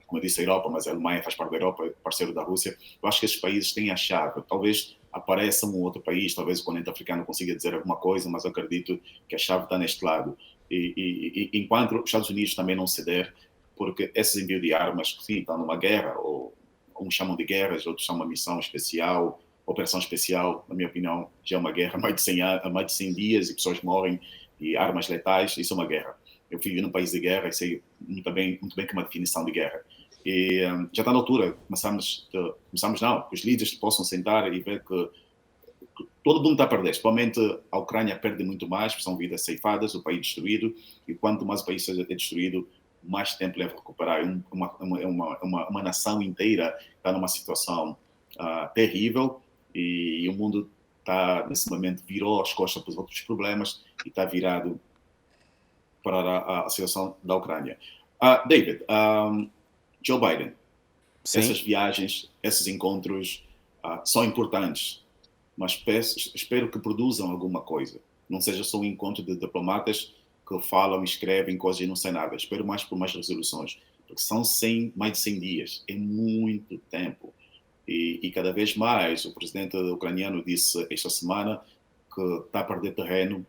como eu disse, a Europa, mas a Alemanha faz parte da Europa, parceiro da Rússia. Eu acho que esses países têm a chave. Talvez apareça um outro país, talvez o continente africano consiga dizer alguma coisa, mas eu acredito que a chave está neste lado. E enquanto os Estados Unidos também não ceder, porque esses envios de armas, sim, estão numa guerra, ou uns chamam de guerras, outros chamam de missão especial, operação especial, na minha opinião, já é uma guerra há mais de 100 dias e pessoas morrem, e armas letais, isso é uma guerra. Eu vivi num país de guerra e sei muito bem que é uma definição de guerra. E já está na altura, que os líderes possam sentar e ver que todo mundo está a perder, principalmente a Ucrânia perde muito mais, são vidas ceifadas, o país destruído, e quanto mais o país seja destruído, mais tempo leva a recuperar. Uma nação inteira está numa situação terrível e o mundo está, nesse momento, virou as costas para os outros problemas e está virado para a situação da Ucrânia. David, Joe Biden, Sim. essas viagens, esses encontros são importantes, mas espero que produzam alguma coisa. Não seja só um encontro de diplomatas que falam, escrevem coisas e não sei nada. Espero mais por mais resoluções, porque são mais de 100 dias, é muito tempo. E cada vez mais, o presidente ucraniano disse esta semana que está a perder terreno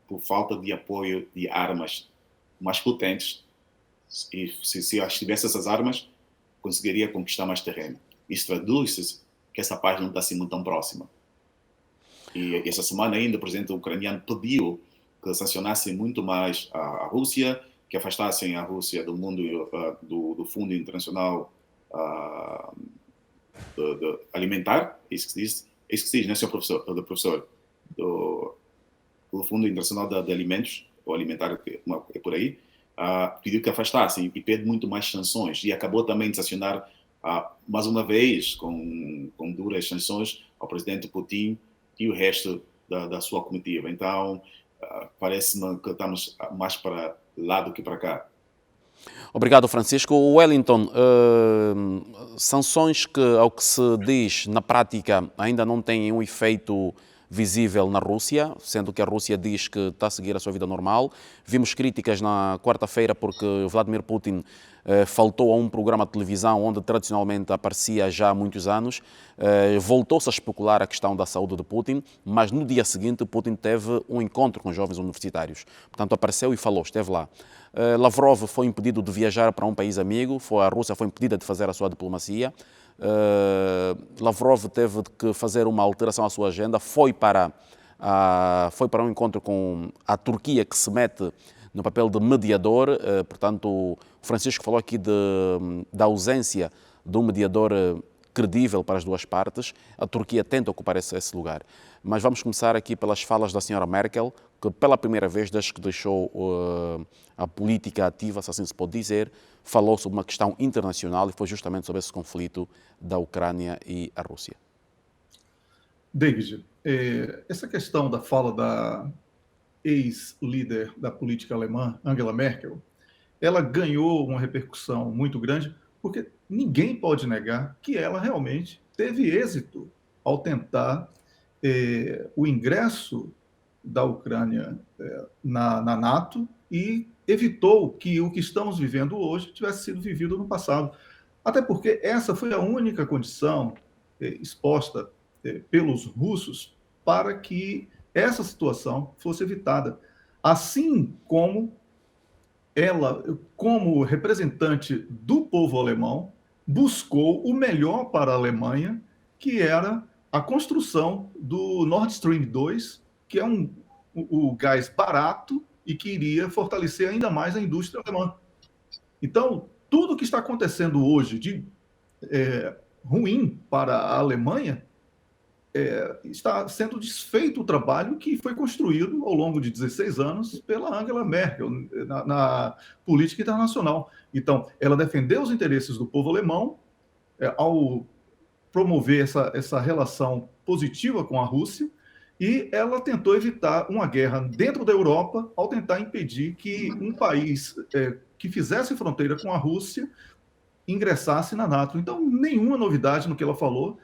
por falta de apoio de armas mais potentes. E se tivesse essas armas, conseguiria conquistar mais terreno. Isso traduz-se que essa paz não está assim muito tão próxima. E essa semana ainda o presidente ucraniano pediu que sancionassem muito mais a Rússia, que afastassem a Rússia do mundo do Fundo Internacional Alimentar, é isso que se diz? É isso que se diz, não é, senhor professor? Do Fundo Internacional de Alimentos, ou Alimentar, é por aí, pediu que afastassem e pede muito mais sanções. E acabou também de sancionar, mais uma vez, com duras sanções, ao presidente Putin e o resto da sua comitiva. Então, parece-me que estamos mais para lá do que para cá. Obrigado, Francisco. Wellington, sanções que, ao que se diz, na prática ainda não têm um efeito visível na Rússia, sendo que a Rússia diz que está a seguir a sua vida normal. Vimos críticas na quarta-feira porque Vladimir Putin faltou a um programa de televisão onde tradicionalmente aparecia já há muitos anos. Voltou-se a especular a questão da saúde de Putin, mas no dia seguinte Putin teve um encontro com jovens universitários. Portanto, apareceu e falou, esteve lá. Lavrov foi impedido de viajar para um país amigo, a Rússia foi impedida de fazer a sua diplomacia. Lavrov teve que fazer uma alteração à sua agenda, foi para um encontro com a Turquia, que se mete no papel de mediador. Portanto, o Francisco falou aqui da ausência de um mediador credível para as duas partes. A Turquia tenta ocupar esse lugar. Mas vamos começar aqui pelas falas da senhora Merkel, que pela primeira vez, desde que deixou a política ativa, se assim se pode dizer, falou sobre uma questão internacional e foi justamente sobre esse conflito da Ucrânia e a Rússia. David, essa questão da fala da ex-líder da política alemã, Angela Merkel, ela ganhou uma repercussão muito grande, porque ninguém pode negar que ela realmente teve êxito ao tentar o ingresso da Ucrânia na NATO e evitou que o que estamos vivendo hoje tivesse sido vivido no passado. Até porque essa foi a única condição exposta pelos russos para que essa situação fosse evitada. Assim como ela, como representante do povo alemão, buscou o melhor para a Alemanha, que era a construção do Nord Stream 2, que é o gás barato e que iria fortalecer ainda mais a indústria alemã. Então, tudo que está acontecendo hoje de ruim para a Alemanha está sendo desfeito o trabalho que foi construído ao longo de 16 anos pela Angela Merkel na política internacional. Então, ela defendeu os interesses do povo alemão ao promover essa relação positiva com a Rússia, e ela tentou evitar uma guerra dentro da Europa ao tentar impedir que um país que fizesse fronteira com a Rússia ingressasse na NATO. Então, nenhuma novidade no que ela falou.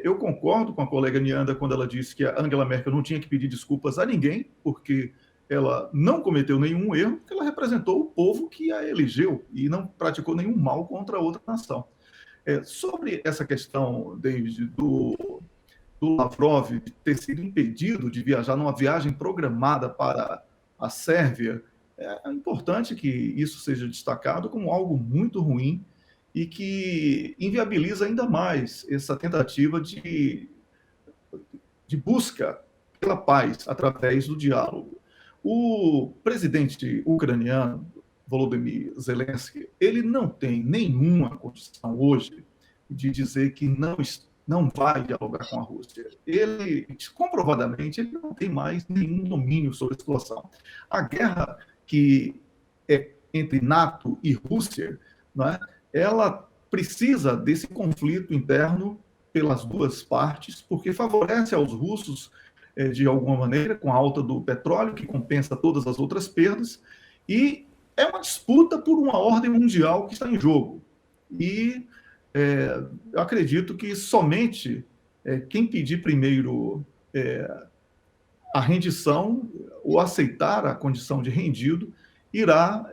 Eu concordo com a colega Nianda quando ela disse que a Angela Merkel não tinha que pedir desculpas a ninguém, porque ela não cometeu nenhum erro, porque ela representou o povo que a elegeu e não praticou nenhum mal contra outra nação. Sobre essa questão, David, do Lavrov ter sido impedido de viajar numa viagem programada para a Sérvia, é importante que isso seja destacado como algo muito ruim e que inviabiliza ainda mais essa tentativa de busca pela paz através do diálogo. O presidente ucraniano, Volodymyr Zelensky, ele não tem nenhuma condição hoje de dizer que não vai dialogar com a Rússia. Ele, comprovadamente, ele não tem mais nenhum domínio sobre a situação. A guerra que é entre NATO e Rússia, não é? Ela precisa desse conflito interno pelas duas partes, porque favorece aos russos, de alguma maneira, com a alta do petróleo, que compensa todas as outras perdas, e é uma disputa por uma ordem mundial que está em jogo. E eu acredito que somente quem pedir primeiro a rendição ou aceitar a condição de rendido irá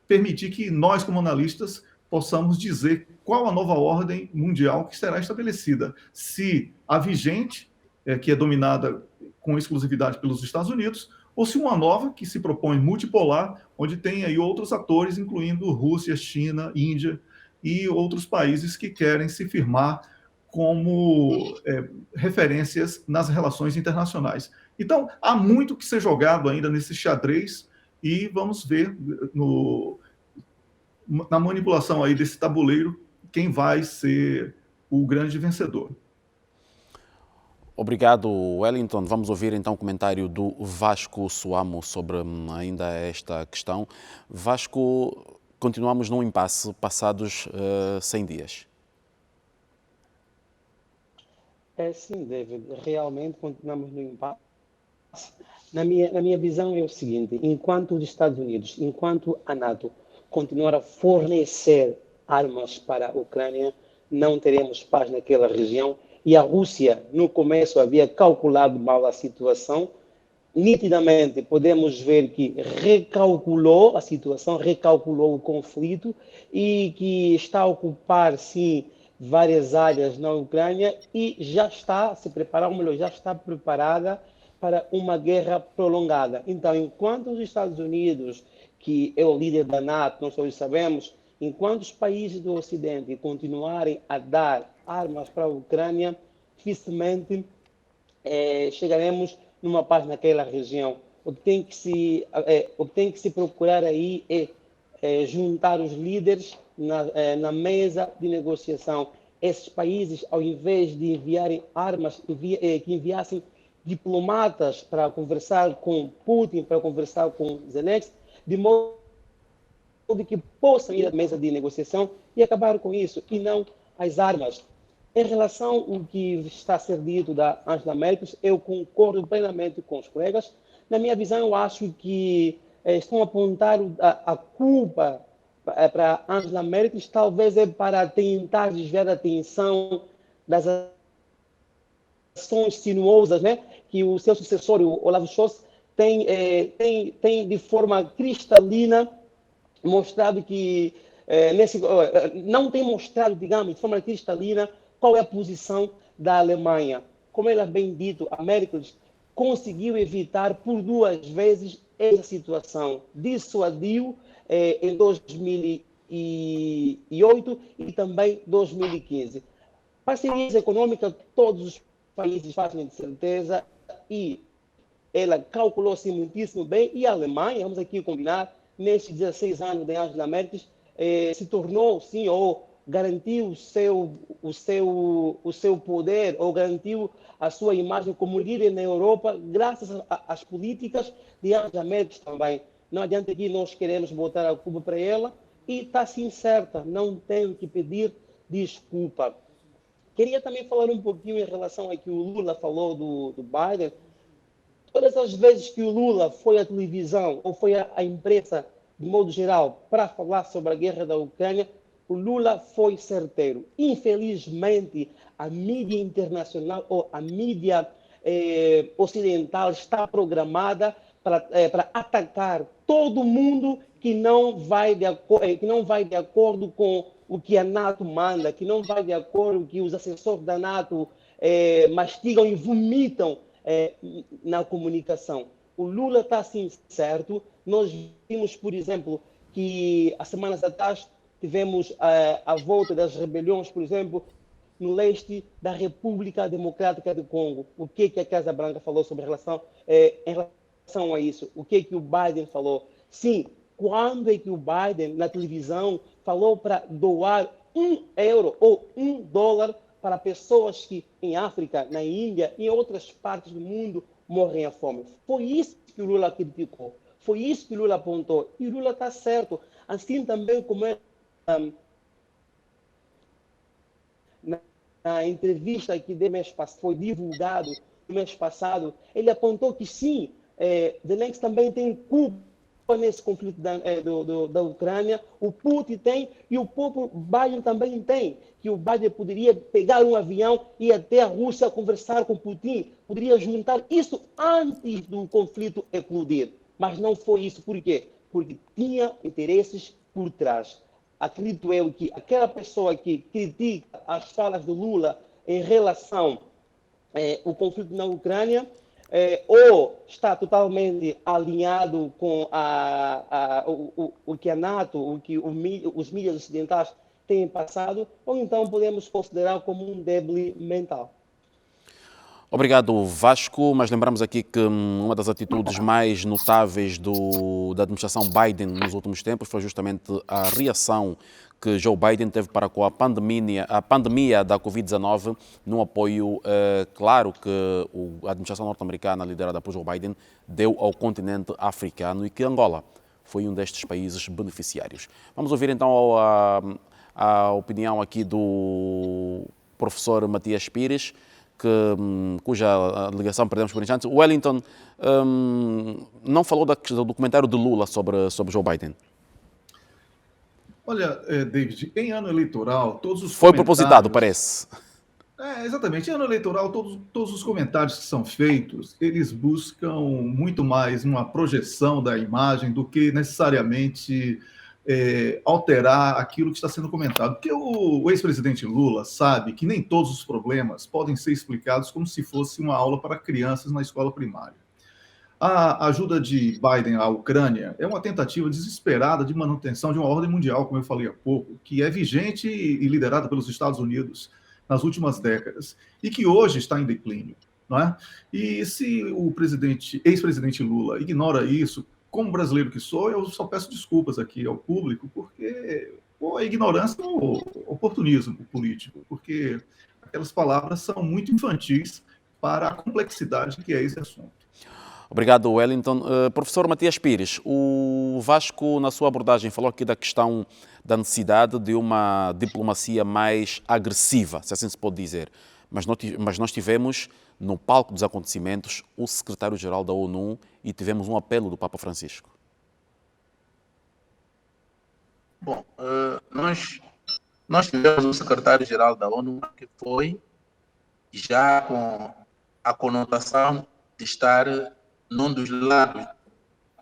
permitir que nós, como analistas, possamos dizer qual a nova ordem mundial que será estabelecida. Se a vigente, que é dominada com exclusividade pelos Estados Unidos, ou se uma nova que se propõe multipolar, onde tem aí outros atores, incluindo Rússia, China, Índia e outros países que querem se firmar como referências nas relações internacionais. Então, há muito que ser jogado ainda nesse xadrez e vamos ver na manipulação aí desse tabuleiro quem vai ser o grande vencedor. Obrigado, Wellington. Vamos ouvir então o comentário do Vasco Suamo sobre ainda esta questão. Vasco, continuamos num impasse passados 100 dias. Sim, David, realmente continuamos no impasse. Na minha visão é o seguinte, enquanto os Estados Unidos, enquanto a NATO continuar a fornecer armas para a Ucrânia, não teremos paz naquela região. E a Rússia, no começo, havia calculado mal a situação. Nitidamente, podemos ver que recalculou a situação, recalculou o conflito e que está a ocupar, sim, várias áreas na Ucrânia e já está a se preparar, ou melhor, já está preparada para uma guerra prolongada. Então, enquanto os Estados Unidos, que é o líder da NATO, nós todos sabemos, enquanto os países do Ocidente continuarem a dar armas para a Ucrânia, dificilmente chegaremos numa paz naquela região. O que tem que se procurar aí é juntar os líderes na mesa de negociação. Esses países, ao invés de enviarem armas, que enviassem diplomatas para conversar com Putin, para conversar com Zelensky, de modo que possam ir à mesa de negociação e acabar com isso, e não as armas. Em relação ao que está a ser dito da Angela Merkel, eu concordo plenamente com os colegas. Na minha visão, eu acho que estão a apontar a culpa para Angela Merkel, talvez é para tentar desviar a atenção das ações sinuosas, né, que o seu sucessor, o Olaf Scholz, tem de forma cristalina mostrado que não tem mostrado, digamos, de forma cristalina qual é a posição da Alemanha. Como ela bem dito, a Merkel conseguiu evitar por 2 vezes essa situação. Dissuadiu em 2008 e também 2015. Parcerias econômicas, todos os países fazem de certeza e ela calculou-se muitíssimo bem e a Alemanha, vamos aqui combinar, nesses 16 anos de Angela Merkel, se tornou, sim, ou garantiu o seu poder, ou garantiu a sua imagem como líder na Europa, graças às políticas de Angela Merkel também. Não adianta que nós queremos botar a culpa para ela, e está sim certa, não tenho que pedir desculpa. Queria também falar um pouquinho em relação ao que o Lula falou do Biden. Todas as vezes que o Lula foi à televisão ou foi à imprensa, de modo geral, para falar sobre a guerra da Ucrânia, o Lula foi certeiro. Infelizmente, a mídia internacional ou a mídia ocidental está programada para atacar todo mundo que não vai de acordo com o que a NATO manda, que não vai de acordo com o que os assessores da NATO mastigam e vomitam na comunicação. O Lula está assim certo. Nós vimos, por exemplo, que há semanas atrás tivemos a volta das rebeliões, por exemplo, no leste da República Democrática do Congo. O que a Casa Branca falou sobre em relação a isso? O que o Biden falou? Sim, quando é que o Biden, na televisão, falou para doar €1 ou $1 para pessoas que em África, na Índia e em outras partes do mundo morrem à fome? Foi isso que o Lula criticou. Foi isso que o Lula apontou. E o Lula está certo. Assim também como na na entrevista que foi divulgado no mês passado, ele apontou que sim, Zelensky também tem culpa nesse conflito da Ucrânia, o Putin tem e o próprio Biden também tem, que o Biden poderia pegar um avião e ir até a Rússia conversar com Putin, poderia juntar isso antes do conflito eclodir, mas não foi isso. Por quê? Porque tinha interesses por trás. Acredito eu que aquela pessoa que critica as falas do Lula em relação ao conflito na Ucrânia, ou está totalmente alinhado com o que a NATO, o que os mídias ocidentais têm passado, ou então podemos considerar como um débil mental. Obrigado, Vasco. Mas lembramos aqui que uma das atitudes mais notáveis da administração Biden nos últimos tempos foi justamente a reação que Joe Biden teve para com a pandemia da Covid-19, num apoio claro que a administração norte-americana, liderada por Joe Biden, deu ao continente africano e que Angola foi um destes países beneficiários. Vamos ouvir então a opinião aqui do professor Matias Pires, cuja ligação perdemos por instantes. Wellington não falou do documentário de Lula sobre Joe Biden. Olha, David, em ano eleitoral, todos os Foi propositado, parece. Exatamente. Em ano eleitoral, todos os comentários que são feitos, eles buscam muito mais uma projeção da imagem do que necessariamente alterar aquilo que está sendo comentado. Porque o ex-presidente Lula sabe que nem todos os problemas podem ser explicados como se fosse uma aula para crianças na escola primária. A ajuda de Biden à Ucrânia é uma tentativa desesperada de manutenção de uma ordem mundial, como eu falei há pouco, que é vigente e liderada pelos Estados Unidos nas últimas décadas, e que hoje está em declínio, não é? E se o ex-presidente Lula ignora isso, como brasileiro que sou, eu só peço desculpas aqui ao público, porque ou a ignorância ou oportunismo político, porque aquelas palavras são muito infantis para a complexidade que é esse assunto. Obrigado, Wellington. Professor Matias Pires, o Vasco, na sua abordagem, falou aqui da questão da necessidade de uma diplomacia mais agressiva, se assim se pode dizer. Mas nós tivemos, no palco dos acontecimentos, o secretário-geral da ONU e tivemos um apelo do Papa Francisco. Bom, nós tivemos um secretário-geral da ONU que foi já com a conotação de estar num dos lados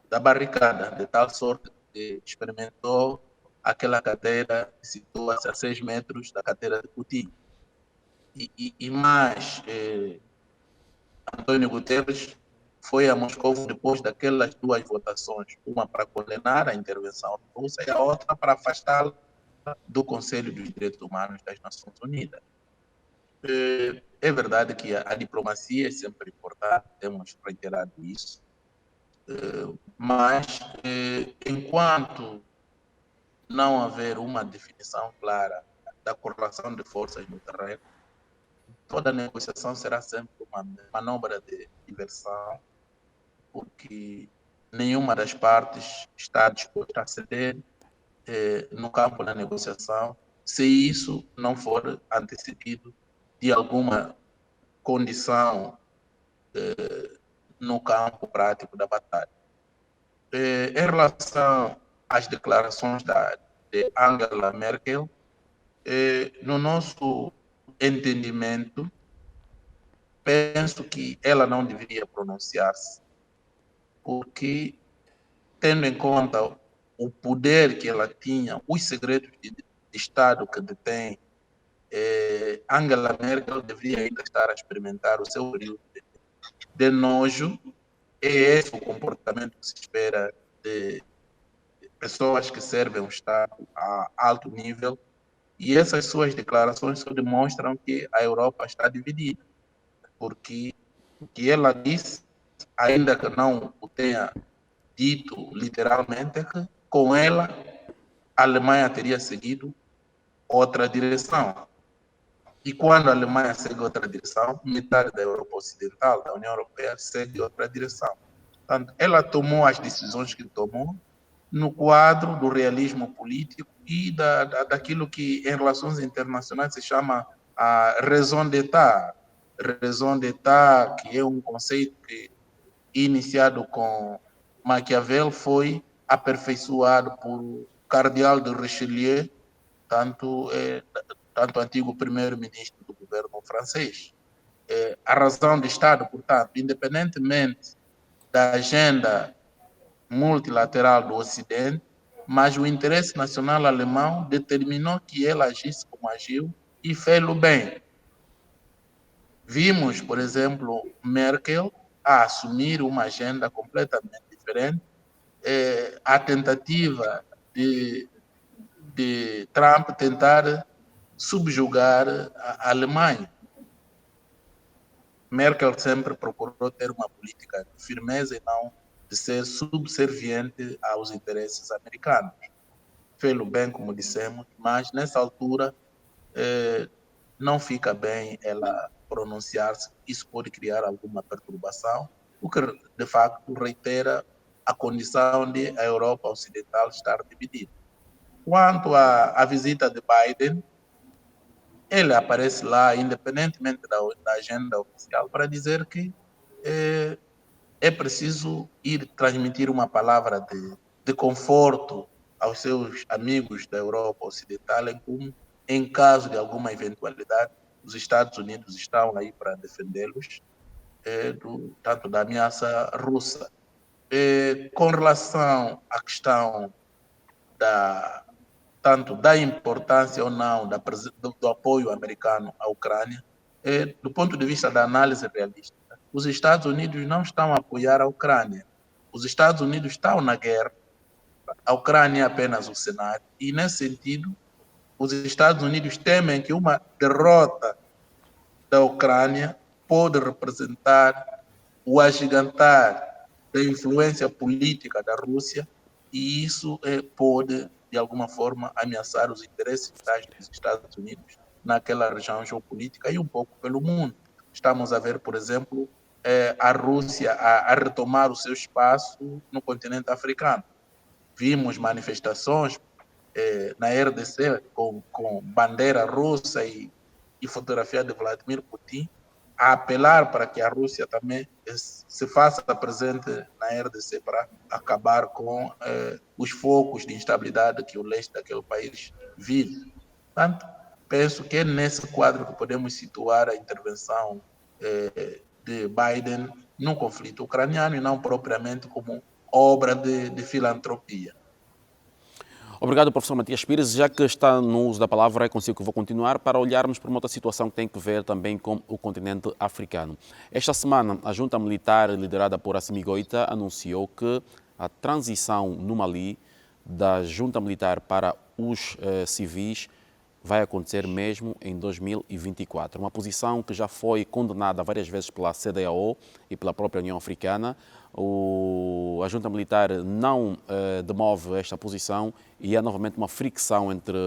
da barricada, de tal sorte que experimentou aquela cadeira que situa-se a 6 metros da cadeira de Putin. E mais, António Guterres foi a Moscou depois daquelas 2 votações, uma para condenar a intervenção russa e a outra para afastá-la do Conselho dos Direitos Humanos das Nações Unidas. É verdade que a diplomacia é sempre importante, temos reiterado isso, mas enquanto não haver uma definição clara da correlação de forças no terreno, toda negociação será sempre uma manobra de diversão, porque nenhuma das partes está disposta a ceder no campo da negociação, se isso não for antecedido de alguma condição no campo prático da batalha. Em relação às declarações de Angela Merkel, no nosso entendimento, penso que ela não deveria pronunciar-se, porque, tendo em conta o poder que ela tinha, os segredos de Estado que detém, Angela Merkel deveria ainda estar a experimentar o seu período de nojo. É esse o comportamento que se espera de pessoas que servem o Estado a alto nível, e essas suas declarações só demonstram que a Europa está dividida, porque o que ela disse, ainda que não o tenha dito literalmente, é que com ela a Alemanha teria seguido outra direção. E quando a Alemanha segue outra direção, metade da Europa Ocidental, da União Europeia, segue outra direção. Portanto, ela tomou as decisões que tomou no quadro do realismo político e daquilo que em relações internacionais se chama a raison d'État. Raison d'État, que é um conceito que, iniciado com Maquiavel, foi aperfeiçoado por Cardeal de Richelieu, tanto antigo primeiro-ministro do governo francês. A razão de Estado, portanto, independentemente da agenda multilateral do Ocidente, mas o interesse nacional alemão determinou que ele agisse como agiu e fez-lo bem. Vimos, por exemplo, Merkel a assumir uma agenda completamente diferente, a tentativa de Trump tentar subjugar a Alemanha. Merkel sempre procurou ter uma política de firmeza e não de ser subserviente aos interesses americanos. Fez-lo bem, como dissemos, mas nessa altura não fica bem ela pronunciar-se. Isso pode criar alguma perturbação, o que de facto reitera a condição de a Europa Ocidental estar dividida. Quanto à visita de Biden, ele aparece lá, independentemente da agenda oficial, para dizer que é preciso ir transmitir uma palavra de conforto aos seus amigos da Europa Ocidental, em caso de alguma eventualidade, os Estados Unidos estão aí para defendê-los, tanto da ameaça russa. Com relação à questão tanto da importância ou não do apoio americano à Ucrânia, do ponto de vista da análise realista, os Estados Unidos não estão a apoiar a Ucrânia. Os Estados Unidos estão na guerra, a Ucrânia é apenas o cenário, e nesse sentido, os Estados Unidos temem que uma derrota da Ucrânia pode representar o agigantar da influência política da Rússia, e isso pode, de alguma forma, ameaçar os interesses dos Estados Unidos naquela região geopolítica e um pouco pelo mundo. Estamos a ver, por exemplo, a Rússia a retomar o seu espaço no continente africano. Vimos manifestações na RDC com bandeira russa e fotografia de Vladimir Putin, a apelar para que a Rússia também se faça presente na RDC para acabar com os focos de instabilidade que o leste daquele país vive. Portanto, penso que é nesse quadro que podemos situar a intervenção de Biden no conflito ucraniano e não propriamente como obra de filantropia. Obrigado, professor Matias Pires. Já que está no uso da palavra, é consigo que vou continuar para olharmos para uma outra situação que tem que ver também com o continente africano. Esta semana, a junta militar liderada por Assimi Goïta anunciou que a transição no Mali da junta militar para os civis vai acontecer mesmo em 2024. Uma posição que já foi condenada várias vezes pela CEDEAO e pela própria União Africana. A junta militar não demove esta posição e há novamente uma fricção entre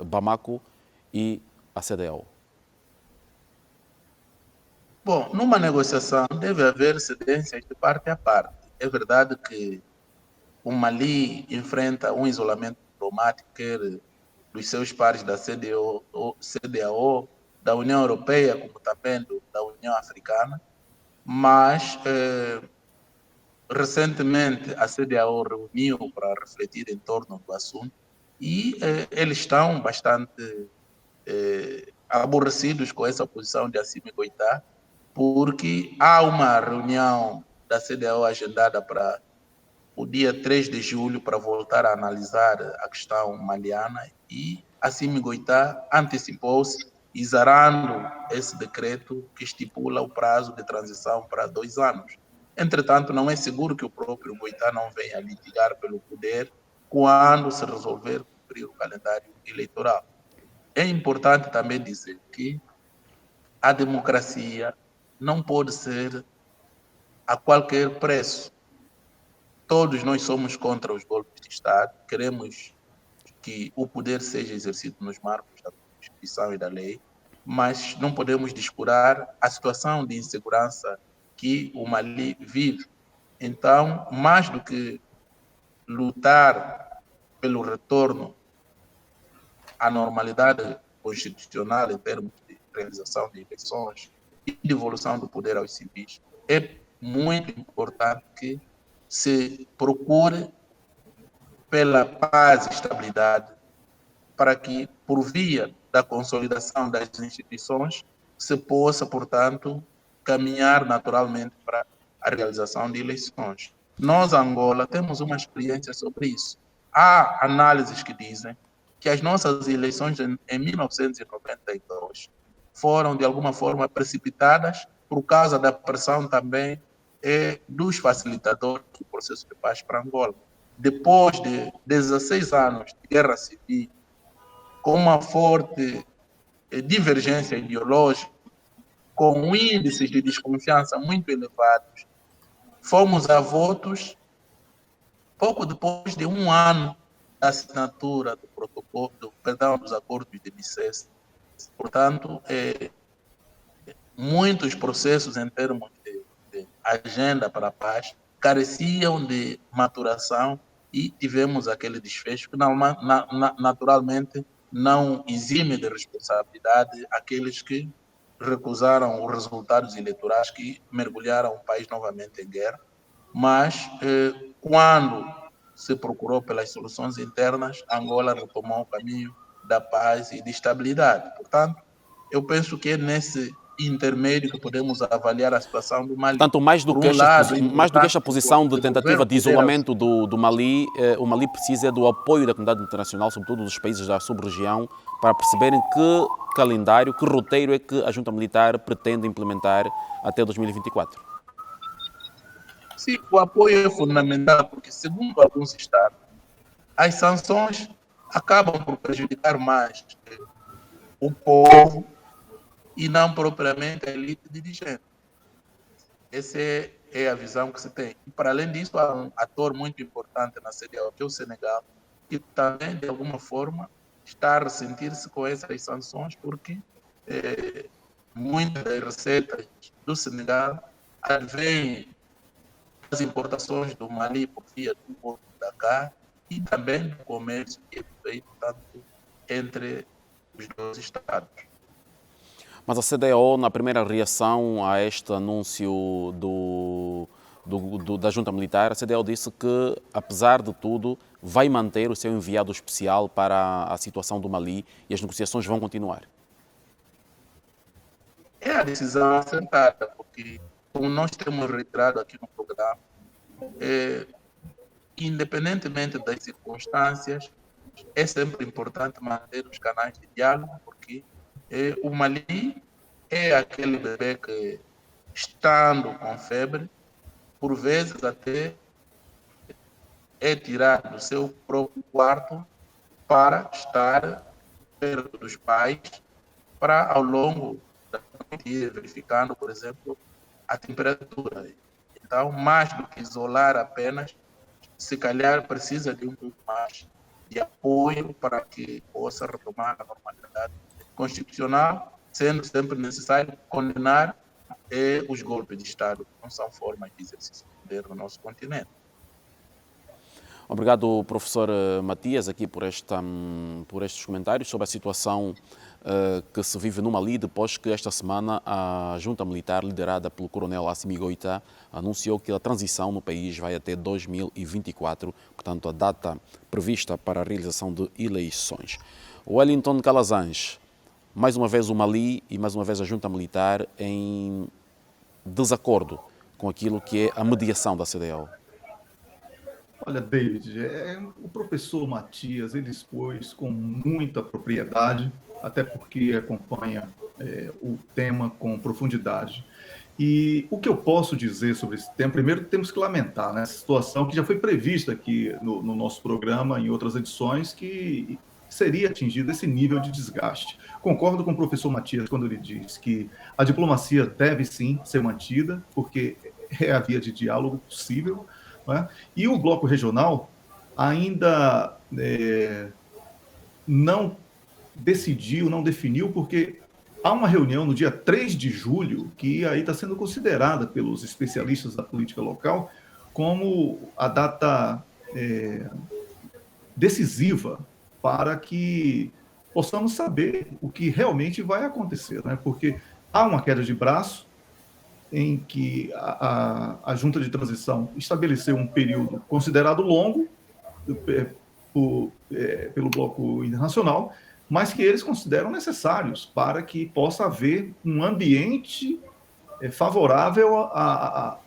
Bamako e a CEDEAO. Bom, numa negociação deve haver cedências de parte a parte. É verdade que o Mali enfrenta um isolamento diplomático, quer dos seus pares da CEDEAO, da União Europeia, como também da União Africana, mas recentemente a CEDEAO reuniu para refletir em torno do assunto e eles estão bastante aborrecidos com essa posição de Assimi Goïta, porque há uma reunião da CEDEAO agendada para o dia 3 de julho para voltar a analisar a questão maliana e Assimi Goïta antecipou-se, exarando esse decreto que estipula o prazo de transição para 2 anos. Entretanto, não é seguro que o próprio Goïta não venha litigar pelo poder quando se resolver cumprir o calendário eleitoral. É importante também dizer que a democracia não pode ser a qualquer preço. Todos nós somos contra os golpes de Estado, queremos que o poder seja exercido nos marcos da Constituição e da lei, mas não podemos descurar a situação de insegurança que o Mali vive. Então, mais do que lutar pelo retorno à normalidade constitucional em termos de realização de eleições e devolução do poder aos civis, é muito importante que se procure pela paz e estabilidade para que, por via da consolidação das instituições, se possa, portanto, caminhar naturalmente para a realização de eleições. Nós, Angola, temos uma experiência sobre isso. Há análises que dizem que as nossas eleições em 1992 foram, de alguma forma, precipitadas por causa da pressão também dos facilitadores do processo de paz para Angola. Depois de 16 anos de guerra civil, com uma forte divergência ideológica, com índices de desconfiança muito elevados, fomos a votos pouco depois de um ano da assinatura do protocolo, dos acordos de Bicesse. Portanto, muitos processos em termos de agenda para a paz careciam de maturação e tivemos aquele desfecho que naturalmente não exime de responsabilidade aqueles que recusaram os resultados eleitorais que mergulharam o país novamente em guerra, mas quando se procurou pelas soluções internas, Angola retomou o caminho da paz e de estabilidade. Portanto, eu penso que é nesse intermédio que podemos avaliar a situação do Mali. Portanto, mais do que esta posição de tentativa de isolamento do Mali, o Mali precisa do apoio da comunidade internacional, sobretudo dos países da sub-região, para perceberem que calendário, que roteiro é que a junta militar pretende implementar até 2024. Sim, o apoio é fundamental, porque, segundo alguns estados, as sanções acabam por prejudicar mais o povo e não propriamente a elite dirigente. Essa é a visão que se tem. E, para além disso, há um ator muito importante na CEDEAO, que é o Senegal, que também, de alguma forma, está a ressentir-se com essas sanções, porque muitas das receitas do Senegal advêm das importações do Mali por via do Porto de Dakar e também do comércio que é feito tanto entre os dois estados. Mas a CEDEAO, na primeira reação a este anúncio da junta militar, a CEDEAO disse que, apesar de tudo, vai manter o seu enviado especial para a situação do Mali e as negociações vão continuar. É a decisão assentada, porque, como nós temos reiterado aqui no programa, independentemente das circunstâncias, é sempre importante manter os canais de diálogo, porque o Mali é aquele bebê que, estando com febre, por vezes até é tirado do seu próprio quarto para estar perto dos pais, para ao longo da noite ir verificando, por exemplo, a temperatura. Então, mais do que isolar apenas, se calhar precisa de um pouco mais de apoio para que possa retomar a normalidade constitucional, sendo sempre necessário condenar os golpes de Estado, que não são formas de exercício de poder no nosso continente. Obrigado, professor Matias, aqui por estes comentários sobre a situação que se vive no Mali, depois que esta semana a junta militar, liderada pelo coronel Assimi Goïta, anunciou que a transição no país vai até 2024, portanto a data prevista para a realização de eleições. Wellington Calazans, mais uma vez o Mali e mais uma vez a junta militar em desacordo com aquilo que é a mediação da CEDEAO. Olha, David, o professor Matias, ele expôs com muita propriedade, até porque acompanha o tema com profundidade. E o que eu posso dizer sobre esse tema, primeiro temos que lamentar, né, essa situação que já foi prevista aqui no nosso programa, em outras edições, que seria atingido esse nível de desgaste. Concordo com o professor Matias quando ele diz que a diplomacia deve sim ser mantida, porque é a via de diálogo possível, né? E o bloco regional ainda não decidiu, não definiu, porque há uma reunião no dia 3 de julho que aí está sendo considerada pelos especialistas da política local como a data decisiva para que possamos saber o que realmente vai acontecer, né? Porque há uma queda de braço em que a junta de transição estabeleceu um período considerado longo pelo bloco internacional, mas que eles consideram necessários para que possa haver um ambiente favorável à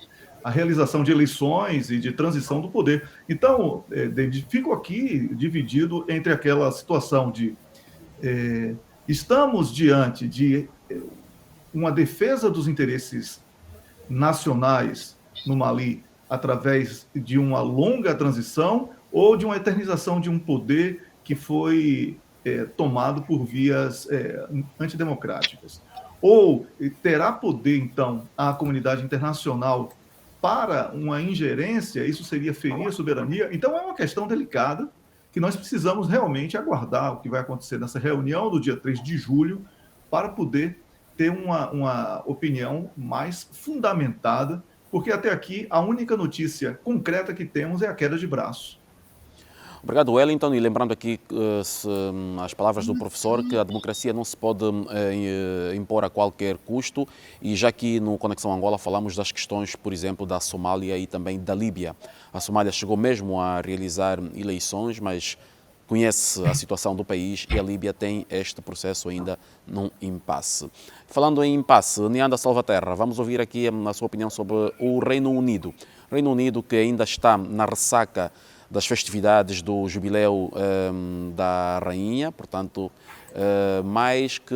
realização de eleições e de transição do poder. Então, David, fico aqui dividido entre aquela situação de estamos diante de uma defesa dos interesses nacionais no Mali através de uma longa transição ou de uma eternização de um poder que foi tomado por vias antidemocráticas. Ou terá poder, então, a comunidade internacional para uma ingerência, isso seria ferir a soberania? Então, é uma questão delicada que nós precisamos realmente aguardar o que vai acontecer nessa reunião do dia 3 de julho para poder ter uma opinião mais fundamentada, porque até aqui a única notícia concreta que temos é a queda de braço. Obrigado, Wellington. E lembrando aqui as palavras do professor, que a democracia não se pode impor a qualquer custo. E já aqui no Conexão Angola falamos das questões, por exemplo, da Somália e também da Líbia. A Somália chegou mesmo a realizar eleições, mas conhece a situação do país e a Líbia tem este processo ainda num impasse. Falando em impasse, Neanda Salvaterra, vamos ouvir aqui a sua opinião sobre o Reino Unido. Reino Unido que ainda está na ressaca das festividades do jubileu da rainha, portanto, mais que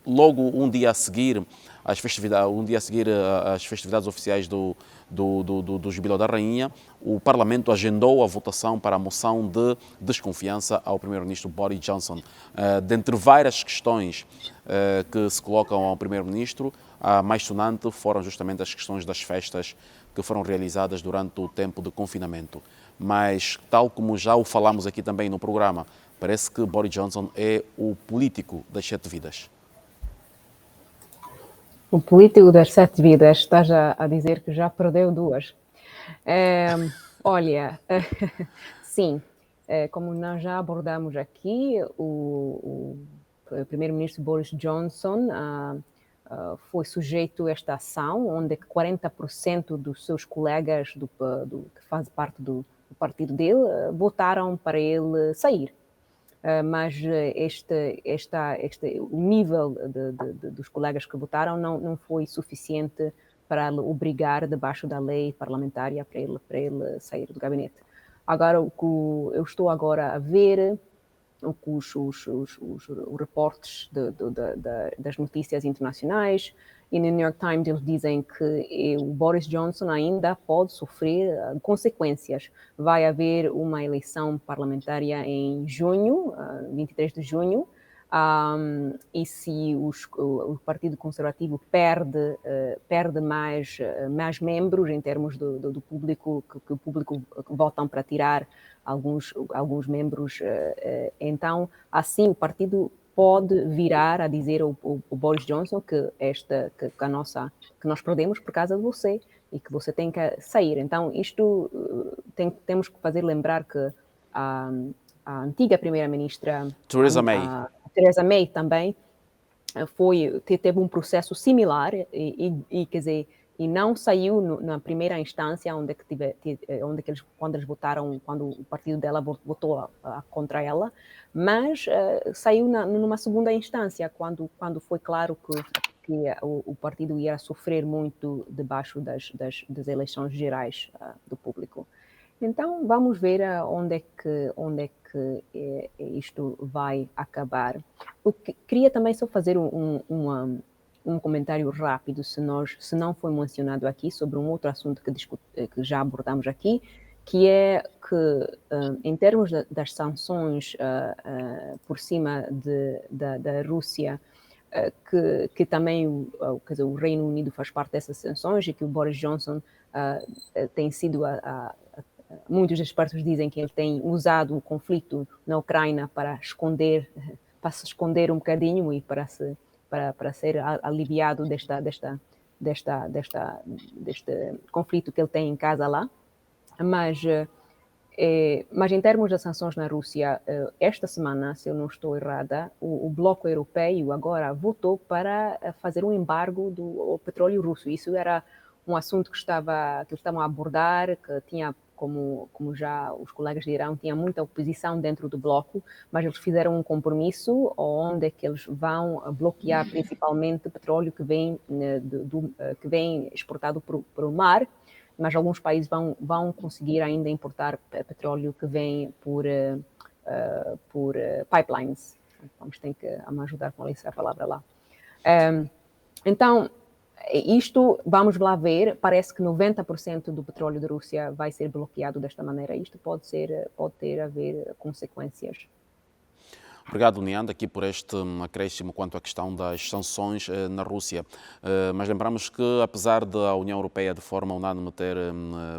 logo um dia a seguir as festividades oficiais do jubileu da rainha, o Parlamento agendou a votação para a moção de desconfiança ao primeiro-ministro Boris Johnson. Dentre várias questões que se colocam ao primeiro-ministro, a mais sonante foram justamente as questões das festas que foram realizadas durante o tempo de confinamento. Mas, tal como já o falamos aqui também no programa, parece que Boris Johnson é o político das 7 vidas. O político das 7 vidas, está já a dizer que já perdeu 2. Olha, sim, como nós já abordamos aqui, o primeiro-ministro Boris Johnson foi sujeito a esta ação, onde 40% dos seus colegas que fazem parte do partido dele votaram para ele sair. Mas o nível dos colegas que votaram não foi suficiente para ele obrigar, debaixo da lei parlamentar, para ele sair do gabinete. Agora, o que eu estou agora a ver, os reportes das notícias internacionais, e no New York Times eles dizem que o Boris Johnson ainda pode sofrer consequências. Vai haver uma eleição parlamentar em junho, 23 de junho, e se o Partido Conservativo perde mais membros em termos do público, que o público votam para tirar alguns membros, então, assim, o partido pode virar a dizer ao Boris Johnson que nós perdemos por causa de você e que você tem que sair. Então, isto temos que fazer lembrar que a antiga primeira-ministra Theresa May. Theresa May também teve um processo similar e quer dizer, e não saiu na primeira instância quando eles votaram, quando o partido dela votou contra ela, mas saiu numa segunda instância, quando foi claro que o partido ia sofrer muito debaixo das eleições gerais do público. Então, vamos ver onde é que isto vai acabar. Eu queria também só fazer um comentário rápido, se não foi mencionado aqui, sobre um outro assunto que já abordamos aqui, que é que, em termos das sanções por cima da Rússia, que também quer dizer, o Reino Unido faz parte dessas sanções e que o Boris Johnson tem sido muitos expertos dizem que ele tem usado o conflito na Ucrânia para se esconder um bocadinho e para ser aliviado deste conflito que ele tem em casa lá. Mas Mas em termos das sanções na Rússia, esta semana, se eu não estou errada, o Bloco Europeu agora votou para fazer um embargo do petróleo russo. Isso era um assunto que estavam a abordar, que tinha, como já os colegas dirão, tinha muita oposição dentro do bloco, mas eles fizeram um compromisso onde é que eles vão bloquear principalmente o petróleo que vem exportado para o mar, mas alguns países vão conseguir ainda importar petróleo que vem por pipelines. Vamos ter que me ajudar com essa palavra lá. Então, isto, vamos lá ver, parece que 90% do petróleo da Rússia vai ser bloqueado desta maneira. Isto pode ter a ver consequências. Obrigado, Nianda, aqui por este acréscimo quanto à questão das sanções na Rússia. Mas lembramos que, apesar da União Europeia de forma unânime ter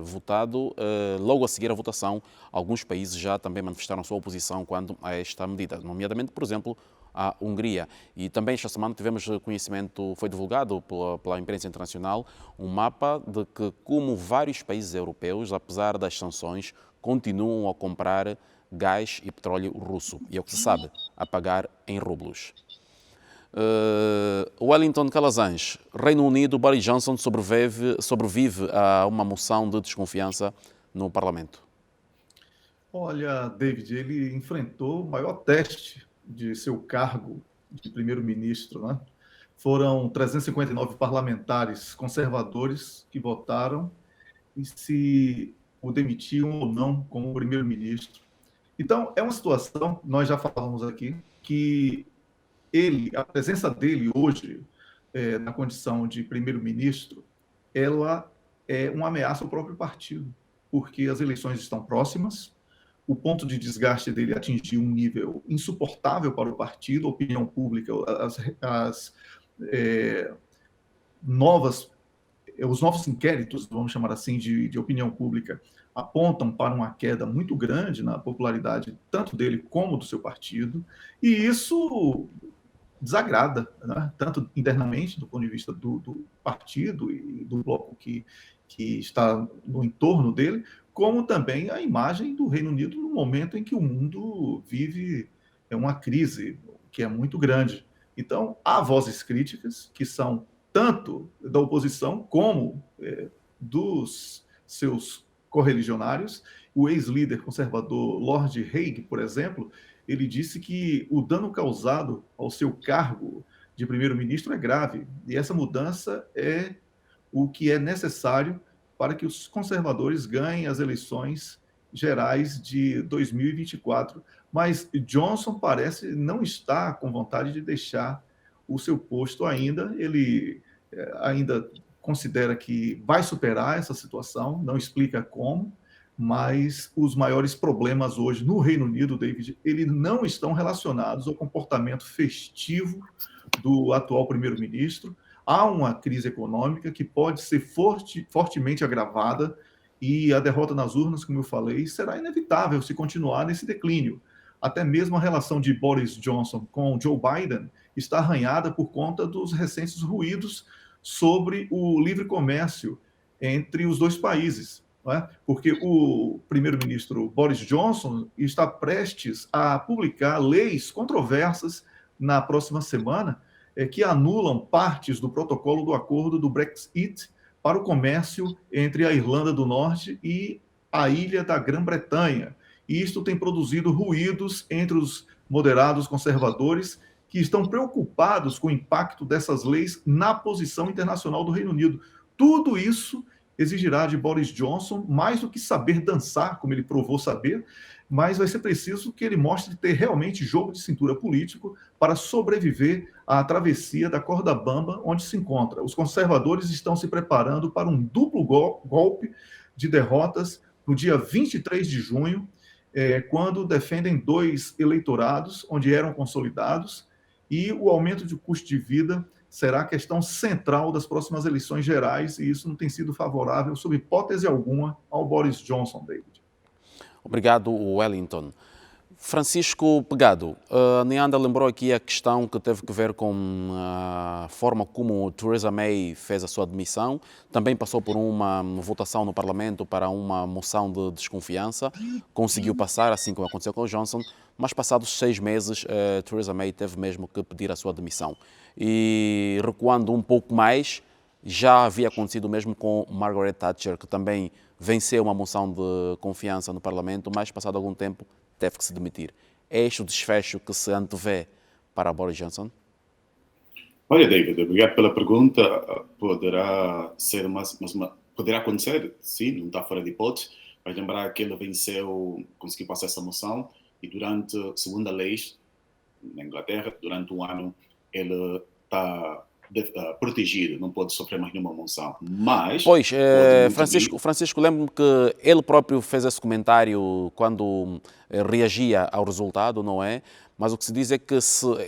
votado, logo a seguir a votação, alguns países já também manifestaram sua oposição quanto a esta medida, nomeadamente, por exemplo, a Hungria. E também esta semana tivemos conhecimento, foi divulgado pela imprensa internacional, um mapa de que como vários países europeus, apesar das sanções, continuam a comprar gás e petróleo russo. E é o que se sabe, a pagar em rublos. Wellington Calazans, Reino Unido, Boris Johnson sobrevive a uma moção de desconfiança no Parlamento. Olha, David, ele enfrentou o maior teste de seu cargo de primeiro-ministro, né? Foram 359 parlamentares conservadores que votaram e se o demitiam ou não como primeiro-ministro. Então, é uma situação, nós já falamos aqui, que a presença dele hoje, na condição de primeiro-ministro, ela é uma ameaça ao próprio partido, porque as eleições estão próximas, o ponto de desgaste dele atingiu um nível insuportável para o partido, a opinião pública, os novos inquéritos, vamos chamar assim, de opinião pública, apontam para uma queda muito grande na popularidade tanto dele como do seu partido, e isso desagrada, né? Tanto internamente, do ponto de vista do partido e do bloco que está no entorno dele, como também a imagem do Reino Unido no momento em que o mundo vive uma crise que é muito grande. Então, há vozes críticas que são tanto da oposição como dos seus correligionários. O ex-líder conservador Lord Hague, por exemplo, ele disse que o dano causado ao seu cargo de primeiro-ministro é grave, e essa mudança é o que é necessário para que os conservadores ganhem as eleições gerais de 2024. Mas Johnson parece não estar com vontade de deixar o seu posto ainda. Ele ainda considera que vai superar essa situação, não explica como, mas os maiores problemas hoje no Reino Unido, David, eles não estão relacionados ao comportamento festivo do atual primeiro-ministro. Há uma crise econômica que pode ser fortemente agravada e a derrota nas urnas, como eu falei, será inevitável se continuar nesse declínio. Até mesmo a relação de Boris Johnson com Joe Biden está arranhada por conta dos recentes ruídos sobre o livre comércio entre os dois países, não é? Porque o primeiro-ministro Boris Johnson está prestes a publicar leis controversas na próxima semana que anulam partes do protocolo do acordo do Brexit para o comércio entre a Irlanda do Norte e a ilha da Grã-Bretanha. E isto tem produzido ruídos entre os moderados conservadores que estão preocupados com o impacto dessas leis na posição internacional do Reino Unido. Tudo isso exigirá de Boris Johnson mais do que saber dançar, como ele provou saber, mas vai ser preciso que ele mostre ter realmente jogo de cintura político para sobreviver à travessia da corda bamba onde se encontra. Os conservadores estão se preparando para um duplo golpe de derrotas no dia 23 de junho, quando defendem dois eleitorados onde eram consolidados, e o aumento de custo de vida será a questão central das próximas eleições gerais, e isso não tem sido favorável, sob hipótese alguma, ao Boris Johnson, David. Obrigado, Wellington. Francisco Pegado, a Neanda lembrou aqui a questão que teve que ver com a forma como Theresa May fez a sua demissão. Também passou por uma votação no Parlamento para uma moção de desconfiança. Conseguiu passar, assim como aconteceu com o Johnson, mas passados 6 meses, Theresa May teve mesmo que pedir a sua demissão. E recuando um pouco mais, já havia acontecido mesmo com Margaret Thatcher, que também venceu uma moção de confiança no Parlamento, mas passado algum tempo teve que se demitir. É este o desfecho que se antevê para Boris Johnson? Olha, David, obrigado pela pergunta. Poderá ser poderá acontecer, sim, não está fora de hipótese, mas lembrar que ele venceu, conseguiu passar essa moção e durante, segundo a lei na Inglaterra, durante um ano ele está protegido, não pode sofrer mais nenhuma moção. Mas, pois, Francisco, lembro-me que ele próprio fez esse comentário quando reagia ao resultado, não é? Mas o que se diz é que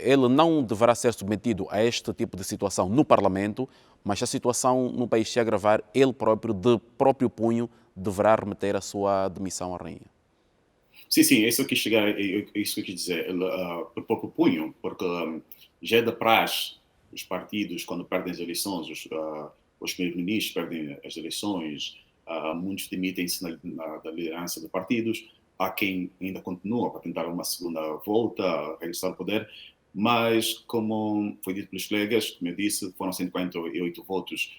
ele não deverá ser submetido a este tipo de situação no Parlamento, mas se a situação no país se agravar, ele próprio, de próprio punho, deverá remeter a sua demissão à rainha. Sim, é isso que chegar, é isso que eu quis dizer, por próprio punho, porque já é da praxe os partidos, quando perdem as eleições, os primeiros-ministros perdem as eleições, muitos demitem-se na liderança de partidos, há quem ainda continua para tentar uma segunda volta, regressar ao poder, mas, como foi dito pelos colegas, como eu disse, foram 148 votos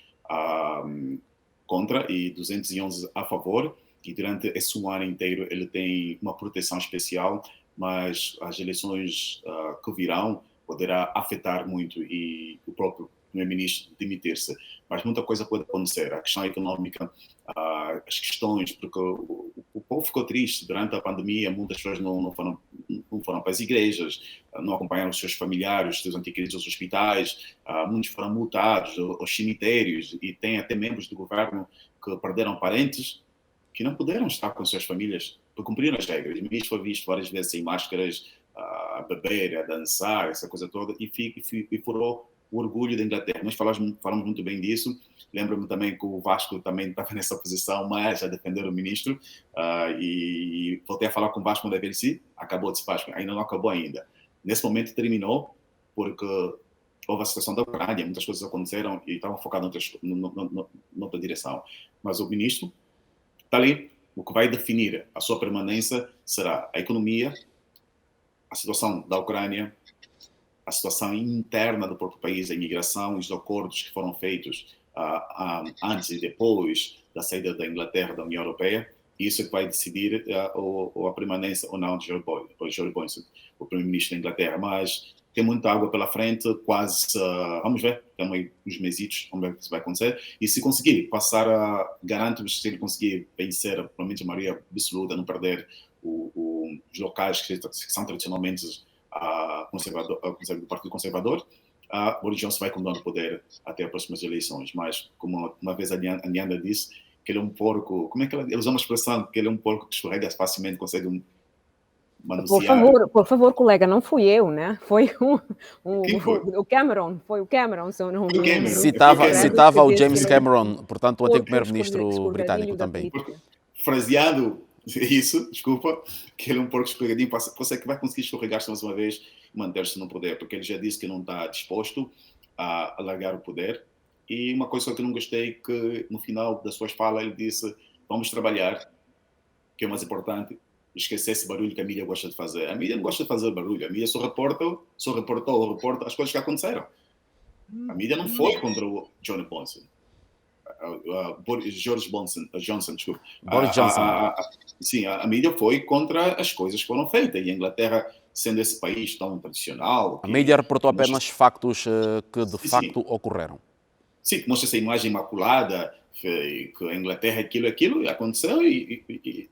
contra e 211 a favor, e durante esse ano inteiro ele tem uma proteção especial, mas as eleições que virão poderá afetar muito e o próprio primeiro-ministro demitir-se. Mas muita coisa pode acontecer. A questão econômica, as questões, porque o povo ficou triste durante a pandemia, muitas pessoas não foram para as igrejas, não acompanharam os seus familiares, os seus antequeridos aos hospitais, muitos foram multados aos cemitérios e tem até membros do governo que perderam parentes que não puderam estar com suas famílias por cumprir as regras. O ministro foi visto várias vezes sem máscaras, a beber, a dançar, essa coisa toda, e furou o orgulho da Inglaterra. Nós falamos muito bem disso. Lembro-me também que o Vasco também estava nessa posição, mas a defender o ministro, e voltei a falar com o Vasco quando ele acabou de se Vasco, ainda não acabou ainda. Nesse momento terminou, porque houve a situação da Ucrânia, muitas coisas aconteceram e estavam focados noutra direção. Mas o ministro está ali. O que vai definir a sua permanência será a economia, a situação da Ucrânia, a situação interna do próprio país, a imigração, os acordos que foram feitos antes e depois da saída da Inglaterra da União Europeia. Isso é que vai decidir a permanência ou não de Boris Johnson, o primeiro-ministro da Inglaterra. Mas tem muita água pela frente, quase, vamos ver, tem aí uns mesitos, vamos ver o que vai acontecer. E se conseguir passar, garanto-vos, se ele conseguir vencer, provavelmente a maioria absoluta, não perder os locais que são tradicionalmente do Partido Conservador, Boris Johnson vai continuar no poder até as próximas eleições. Mas, como uma vez a Neanda disse, que ele é um porco, como é que ele usa uma expressão, que ele é um porco que escorrega facilmente, consegue manusear. Por favor, colega, não fui eu, né? Foi o Cameron, foi o Cameron, seu nome. Citava o James Cameron, portanto, o antigo primeiro-ministro britânico também. Fraseado isso, desculpa, que ele é um porco escorregadinho, você que vai conseguir escorregar-se mais uma vez e manter-se no poder, porque ele já disse que não está disposto a largar o poder. E uma coisa que eu não gostei, que no final da sua fala ele disse, vamos trabalhar, que é o mais importante, esquecer esse barulho que a mídia gosta de fazer. A mídia não gosta de fazer barulho, a mídia só reporta as coisas que aconteceram. A mídia não foi contra o Johnson. Boris Johnson, desculpa. Boris Johnson. Sim, a mídia foi contra as coisas que foram feitas. E a Inglaterra, sendo esse país tão tradicional... A mídia reportou apenas factos que de facto ocorreram. Sim, mostra essa imagem imaculada, que a Inglaterra aquilo aconteceu e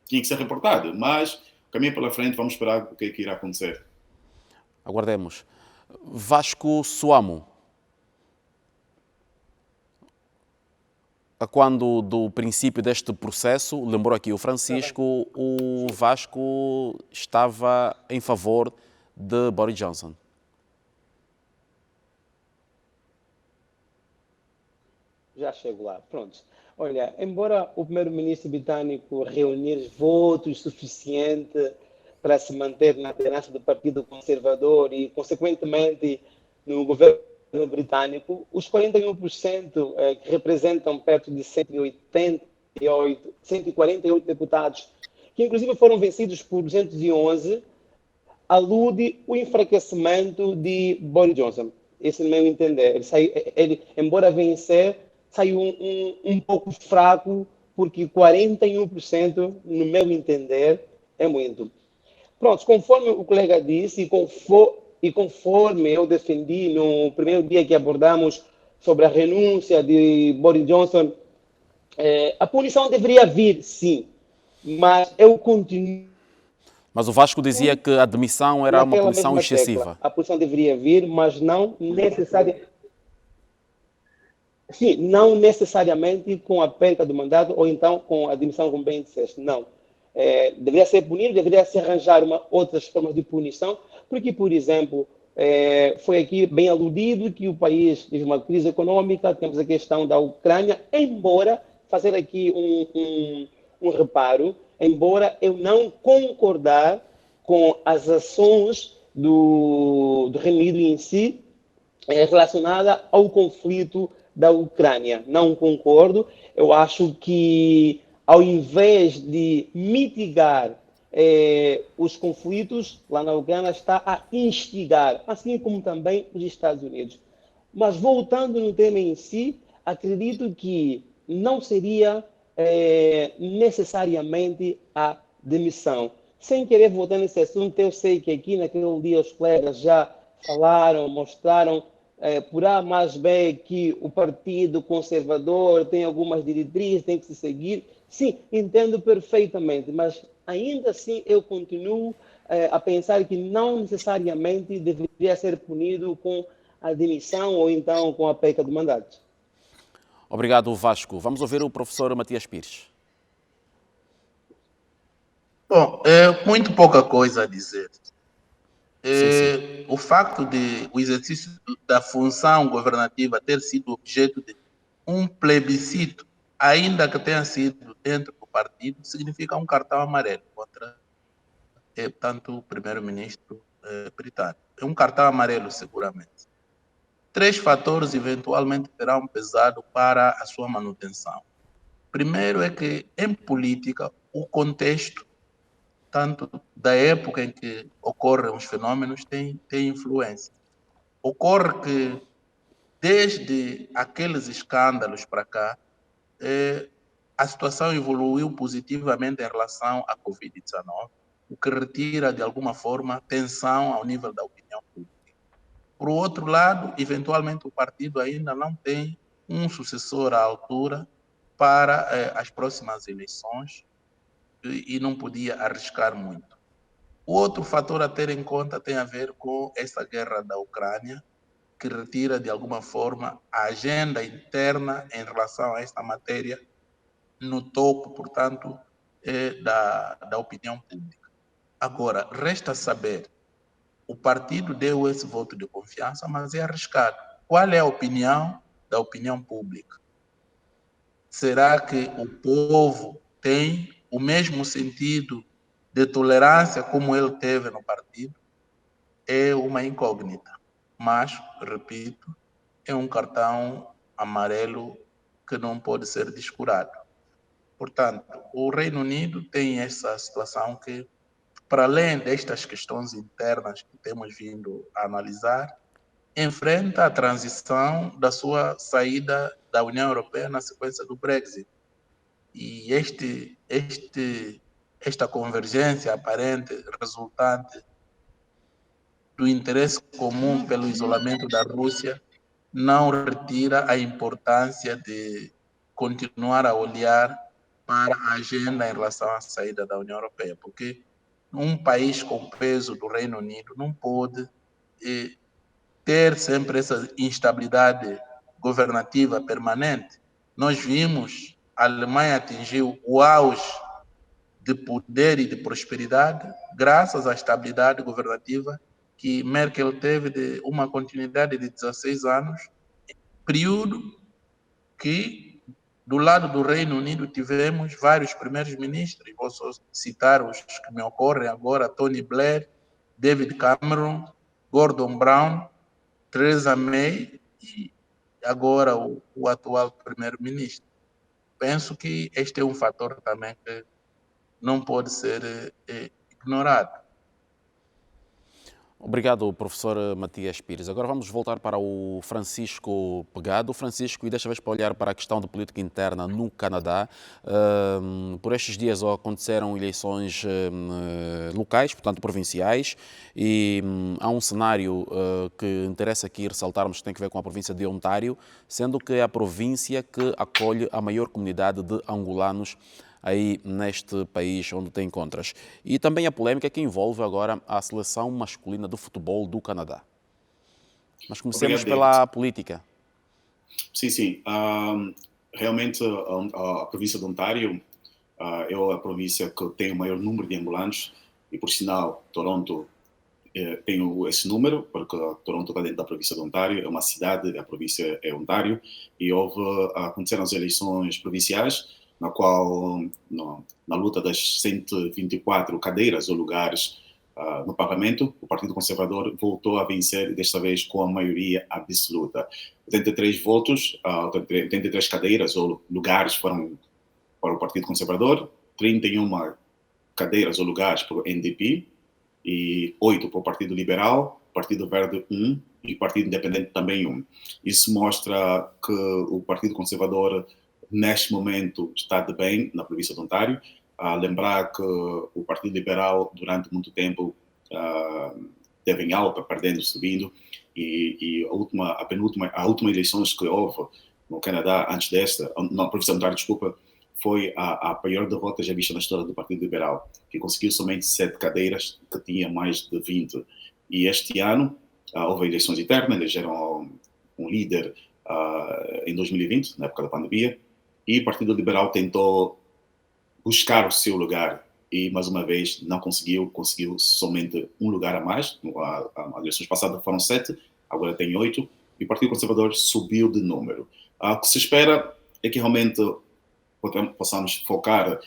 tinha que ser reportado. Mas, caminho pela frente, vamos esperar o que é que irá acontecer. Aguardemos. Vasco Suamo. A quando do princípio deste processo, lembrou aqui o Francisco, o Vasco estava em favor de Boris Johnson. Já chego lá, pronto. Olha, embora o primeiro-ministro britânico reunir votos suficientes para se manter na liderança do Partido Conservador e, consequentemente, no governo britânico, os 41% que representam perto de 148 deputados, que inclusive foram vencidos por 211, alude o enfraquecimento de Boris Johnson. Esse é o meu entender. Ele, embora vencer, saiu um pouco fraco, porque 41%, no meu entender, é muito. Pronto, conforme o colega disse, e conforme eu defendi no primeiro dia que abordamos sobre a renúncia de Boris Johnson, a punição deveria vir, sim, mas eu continuo. Mas o Vasco dizia que a demissão era uma punição excessiva. A punição deveria vir, mas não necessariamente. Sim, não necessariamente com a perca do mandato ou então com a demissão, como bem disseste. Não. Deveria ser punido, deveria se arranjar outras formas de punição, porque, por exemplo, foi aqui bem aludido que o país vive uma crise econômica, temos a questão da Ucrânia, embora, fazer aqui um reparo, embora eu não concordar com as ações do Reino Unido em si, relacionada ao conflito da Ucrânia. Não concordo. Eu acho que, ao invés de mitigar os conflitos lá na Ucrânia, está a instigar, assim como também os Estados Unidos. Mas, voltando no tema em si, acredito que não seria necessariamente a demissão. Sem querer voltar nesse assunto, eu sei que aqui naquele dia os colegas já falaram, mostraram por A mais B que o Partido Conservador tem algumas diretrizes, tem que se seguir. Sim, entendo perfeitamente, mas ainda assim eu continuo a pensar que não necessariamente deveria ser punido com a demissão ou então com a perca do mandato. Obrigado, Vasco. Vamos ouvir o professor Matias Pires. Bom, muito pouca coisa a dizer. O facto de o exercício da função governativa ter sido objeto de um plebiscito, ainda que tenha sido dentro do partido, significa um cartão amarelo contra, tanto o primeiro-ministro britânico. É um cartão amarelo, seguramente. 3 fatores eventualmente terão pesado para a sua manutenção. Primeiro é que, em política, o contexto, tanto da época em que ocorrem os fenômenos, tem influência. Ocorre que, desde aqueles escândalos para cá, a situação evoluiu positivamente em relação à Covid-19, o que retira, de alguma forma, tensão ao nível da opinião pública. Por outro lado, eventualmente o partido ainda não tem um sucessor à altura para as próximas eleições e não podia arriscar muito. O outro fator a ter em conta tem a ver com essa guerra da Ucrânia, que retira, de alguma forma, a agenda interna em relação a esta matéria no topo, portanto, da opinião pública. Agora, resta saber, o partido deu esse voto de confiança, mas é arriscado. Qual é a opinião da opinião pública? Será que o povo tem o mesmo sentido de tolerância como ele teve no partido? É uma incógnita. Mas, repito, é um cartão amarelo que não pode ser descurado. Portanto, o Reino Unido tem essa situação que, para além destas questões internas que temos vindo a analisar, enfrenta a transição da sua saída da União Europeia na sequência do Brexit. E esta convergência aparente resultante do interesse comum pelo isolamento da Rússia não retira a importância de continuar a olhar para a agenda em relação à saída da União Europeia, porque um país com o peso do Reino Unido não pode ter sempre essa instabilidade governativa permanente. Nós vimos a Alemanha atingiu o auge de poder e de prosperidade graças à estabilidade governativa que Merkel teve de uma continuidade de 16 anos, período que Do lado do Reino Unido tivemos vários primeiros ministros, vou só citar os que me ocorrem agora: Tony Blair, David Cameron, Gordon Brown, Theresa May e agora o atual primeiro-ministro. Penso que este é um fator também que não pode ser ignorado. Obrigado, professor Matias Pires. Agora vamos voltar para o Francisco Pegado. Francisco, e desta vez para olhar para a questão de política interna no Canadá. Por estes dias aconteceram eleições locais, portanto provinciais, e há um cenário que interessa aqui ressaltarmos que tem a ver com a província de Ontário, sendo que é a província que acolhe a maior comunidade de angolanos aí neste país onde te encontras. E também a polémica que envolve agora a seleção masculina de futebol do Canadá. Mas comecemos pela política. Sim. Realmente a província de Ontário é a província que tem o maior número de angolanos e, por sinal, Toronto tem esse número, porque Toronto está dentro da província de Ontário, é uma cidade, a província é Ontário, e aconteceram as eleições provinciais, na qual, na luta das 124 cadeiras ou lugares no Parlamento, o Partido Conservador voltou a vencer, desta vez com a maioria absoluta. 83 votos, 83 cadeiras ou lugares foram para o Partido Conservador, 31 cadeiras ou lugares para o NDP, e 8 para o Partido Liberal, Partido Verde 1 e Partido Independente também 1. Isso mostra que o Partido Conservador neste momento está de bem na província de Ontário. Lembrar que o Partido Liberal durante muito tempo esteve em alta, perdendo, subindo, e a última eleições que houve no Canadá antes desta, na província de Ontário, desculpa, foi a maior derrota já vista na história do Partido Liberal, que conseguiu somente 7 cadeiras, que tinha mais de 20. E este ano houve eleições internas, elegeram um líder em 2020, na época da pandemia, e o Partido Liberal tentou buscar o seu lugar e, mais uma vez, não conseguiu somente um lugar a mais. As eleições passadas foram 7, agora tem 8, e o Partido Conservador subiu de número. O que se espera é que realmente possamos focar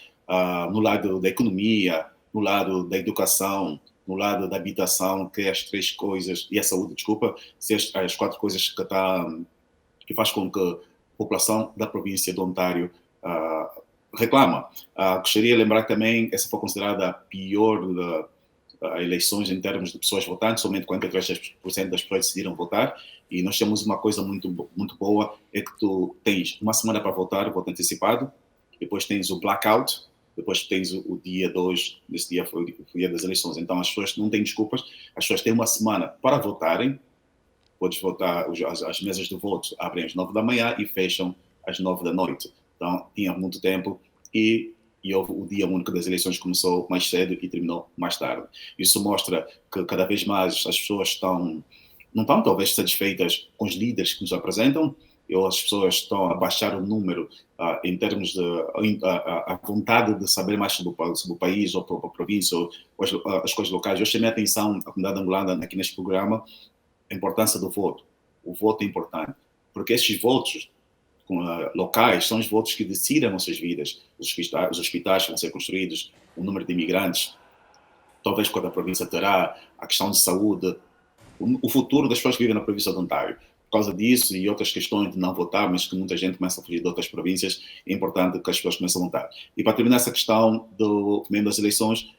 no lado da economia, no lado da educação, no lado da habitação, que é as 3 coisas, e a saúde, desculpa, as 4 coisas que faz com que população da província de Ontário reclama. Gostaria de lembrar que também essa foi considerada a pior eleições em termos de pessoas votantes, somente 43% das pessoas decidiram votar, e nós temos uma coisa muito, muito boa, é que tu tens uma semana para votar, voto antecipado, depois tens o blackout, depois tens o dia 2, nesse dia foi o dia das eleições, então as pessoas não têm desculpas, as pessoas têm uma semana para votarem. Podes votar, as mesas de voto abrem às 9 da manhã e fecham às 9 da noite. Então, tinha muito tempo e houve o dia único das eleições, começou mais cedo e terminou mais tarde. Isso mostra que cada vez mais as pessoas não estão talvez satisfeitas com os líderes que nos apresentam, ou as pessoas estão a baixar o número em termos de a vontade de saber mais sobre o país ou a província ou as coisas locais. Eu chamei a atenção à comunidade angolana aqui neste programa, a importância do voto. O voto é importante, porque esses votos locais são os votos que decidem nossas vidas. Os hospitais vão ser construídos, o número de imigrantes, talvez quando a província terá, a questão de saúde, o futuro das pessoas que vivem na província de Ontário. Por causa disso e outras questões de não votar, mas que muita gente começa a fugir de outras províncias, é importante que as pessoas comecem a votar. E para terminar essa questão das eleições,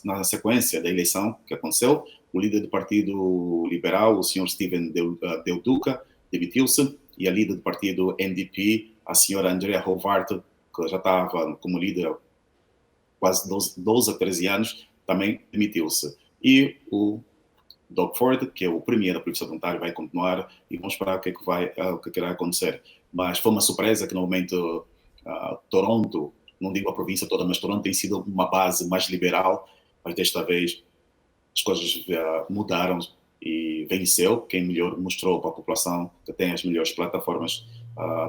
na sequência da eleição que aconteceu, o líder do Partido Liberal, o Sr. Steven Del Duca, demitiu-se, e a líder do Partido NDP, a Sra. Andrea Howard, que já estava como líder há quase 12 a 13 anos, também demitiu-se. E o Doug Ford, que é o premier da província de Ontário, vai continuar e vamos esperar o que irá acontecer. Mas foi uma surpresa que, no momento, Toronto, não digo a província toda, mas Toronto tem sido uma base mais liberal, mas desta vez as coisas mudaram e venceu. Quem melhor mostrou para a população que tem as melhores plataformas.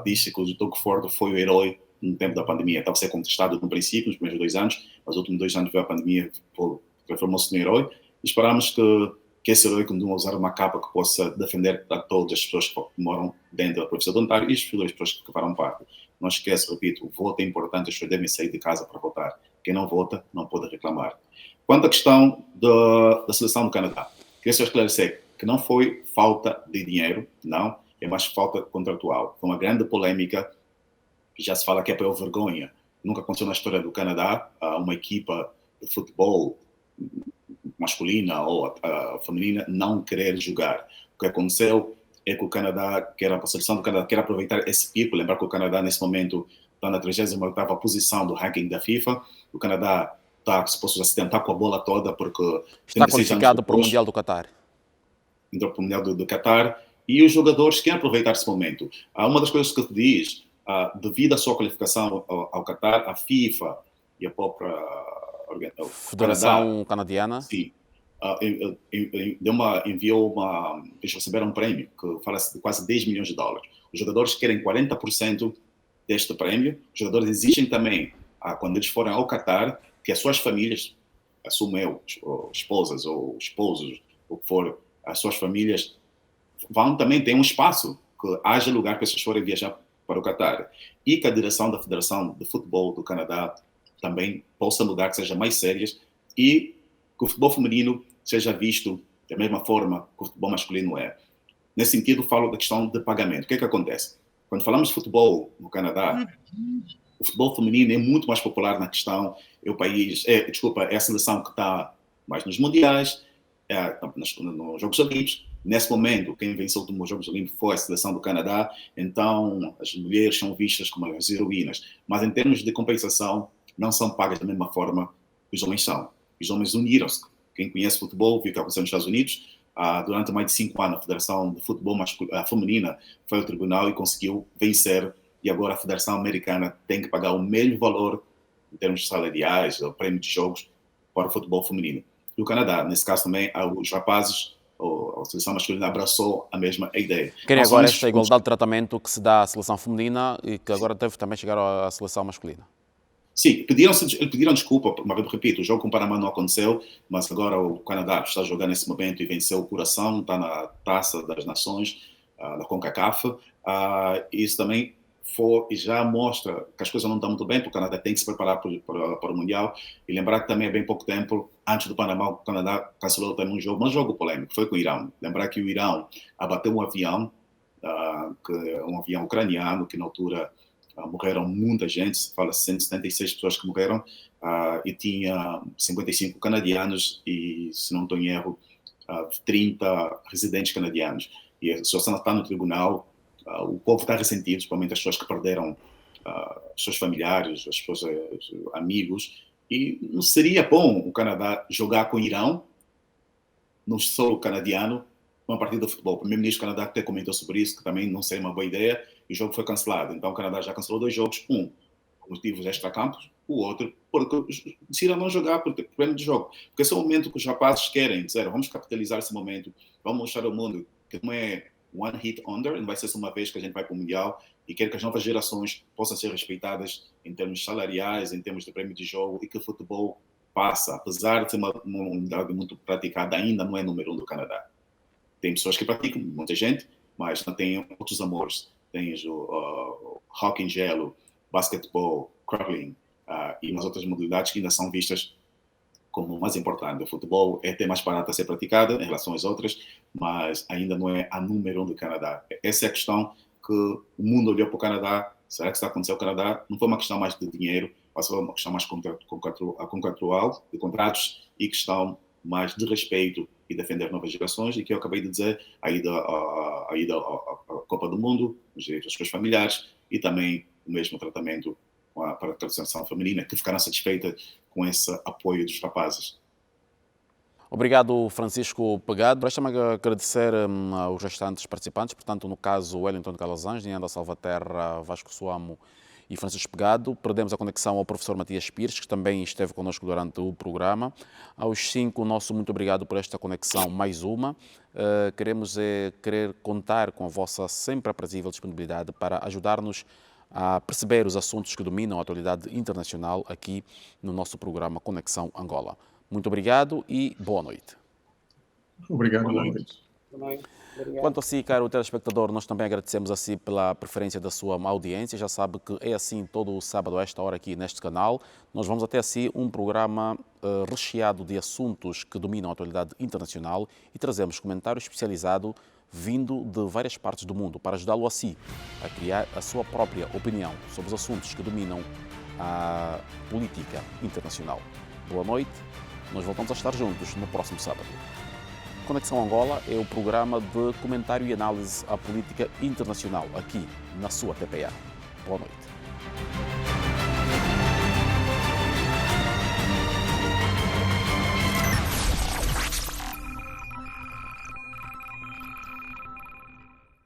Disse que o Doug Ford foi o herói no tempo da pandemia. Estava a ser contestado no princípio, nos primeiros 2 anos, mas nos últimos 2 anos veio a pandemia, transformou-se no herói. Esperamos que que esse herói continua a usar uma capa que possa defender a todas as pessoas que moram dentro da província de Ontário e as pessoas que farão parte. Não esqueça, repito, o voto é importante, as pessoas devem sair de casa para votar. Quem não vota não pode reclamar. Quanto à questão da seleção do Canadá, queria só esclarecer que não foi falta de dinheiro, não, é mais falta contratual. Foi uma grande polêmica, que já se fala que é para vergonha. Nunca aconteceu na história do Canadá uma equipa de futebol masculina ou feminina não querer jogar. O que aconteceu é que o Canadá, a seleção do Canadá quer aproveitar esse pico, lembrar que o Canadá nesse momento está na 38ª posição do ranking da FIFA, o Canadá está suposto a se tentar com a bola toda porque está qualificado para o Mundial do Qatar. Entrou para o Mundial do Qatar e os jogadores querem aproveitar esse momento. Uma das coisas que se diz, devido à sua qualificação ao Qatar, a FIFA e a própria Federação Canadiana, sim, eles receberam um prêmio que fala-se de quase 10 milhões de dólares. Os jogadores querem 40% deste prêmio. Os jogadores exigem também, quando eles forem ao Qatar, que as suas famílias, assumem esposas ou esposos, o que for, as suas famílias vão também ter um espaço, que haja lugar para essas forem viajar para o Qatar. E que a direção da Federação de Futebol do Canadá também possa mudar, que seja mais sérias e que o futebol feminino seja visto da mesma forma que o futebol masculino é. Nesse sentido, falo da questão de pagamento. O que é que acontece? Quando falamos de futebol no Canadá, o futebol feminino é muito mais popular na questão, é a seleção que está mais nos mundiais, nos Jogos Olímpicos. Nesse momento, quem venceu os Jogos Olímpicos foi a seleção do Canadá, então as mulheres são vistas como as heroínas. Mas em termos de compensação, não são pagas da mesma forma que os homens são. Os homens uniram-se. Quem conhece futebol viu o que aconteceu nos Estados Unidos. Durante mais de 5 anos, a Federação de Futebol Feminina foi ao tribunal e conseguiu vencer. E agora a Federação Americana tem que pagar o mesmo valor, em termos salariais, o prêmio de jogos, para o futebol feminino. E o Canadá, nesse caso também, os rapazes, a seleção masculina abraçou a mesma ideia. Querem agora esta igualdade de tratamento que se dá à seleção feminina e que agora deve também chegar à seleção masculina. Sim, pediram desculpa, mas eu repito, o jogo com o Panamá não aconteceu, mas agora o Canadá está a jogar nesse momento e venceu o coração, está na Taça das Nações, da CONCACAF. Isso também já mostra que as coisas não estão muito bem, porque o Canadá tem que se preparar para o Mundial. E lembrar que também há bem pouco tempo, antes do Panamá, o Canadá cancelou também um jogo polêmico, foi com o Irão. Lembrar que o Irão abateu um avião, um avião ucraniano, que na altura morreram muita gente, fala 176 pessoas que morreram, e tinha 55 canadianos e, se não estou em erro, 30 residentes canadianos. E a situação está no tribunal, o povo está ressentido, principalmente as pessoas que perderam os seus familiares, os seus amigos, e não seria bom o Canadá jogar com o Irão, no solo canadiano, uma partida de futebol. O primeiro-ministro do Canadá até comentou sobre isso, que também não seria uma boa ideia, e o jogo foi cancelado. Então o Canadá já cancelou 2 jogos, um por motivos extra-campos, o outro porque decidiram não jogar por problema de jogo. Porque esse é o momento que os rapazes querem dizer, vamos capitalizar esse momento, vamos mostrar ao mundo que não é one hit wonder, não vai ser só uma vez que a gente vai para o Mundial, e quero que as novas gerações possam ser respeitadas em termos salariais, em termos de prêmio de jogo, e que o futebol passa, apesar de ser uma unidade muito praticada, ainda não é número 1 do Canadá. Tem pessoas que praticam, muita gente, mas não tem outros amores. Tem o hockey em gelo, basquetebol, curling e umas outras modalidades que ainda são vistas como mais importante. O futebol é até mais barato a ser praticado em relação às outras, mas ainda não é a número 1 do Canadá. Essa é a questão que o mundo olhou para o Canadá. Será que está acontecendo no Canadá? Não foi uma questão mais de dinheiro, mas foi uma questão mais contratual, de contratos, e questão mais de respeito e defender novas gerações, e que eu acabei de dizer, a ida à Copa do Mundo, os direitos dos familiares, e também o mesmo tratamento para a seleção feminina, que ficaram satisfeitas com esse apoio dos rapazes. Obrigado, Francisco Pegado. Resta-me agradecer aos restantes participantes, portanto, no caso, Wellington Calazans, Nianda Salvaterra, Vasco Suamo e Francisco Pegado. Perdemos a conexão ao professor Matias Pires, que também esteve connosco durante o programa. Aos 5, nosso muito obrigado por esta conexão, mais uma. Queremos querer contar com a vossa sempre aprazível disponibilidade para ajudar-nos a perceber os assuntos que dominam a atualidade internacional aqui no nosso programa Conexão Angola. Muito obrigado e boa noite. Obrigado, Boa boa noite. noite. Também. Obrigado. Quanto a si, caro telespectador, nós também agradecemos a si pela preferência da sua audiência. Já sabe que é assim todo o sábado a esta hora aqui neste canal. Nós vamos até si um programa recheado de assuntos que dominam a atualidade internacional e trazemos comentário especializado vindo de várias partes do mundo para ajudá-lo a si a criar a sua própria opinião sobre os assuntos que dominam a política internacional. Boa noite. Nós voltamos a estar juntos no próximo sábado. Conexão Angola é o programa de comentário e análise à política internacional aqui na sua TPA. Boa noite.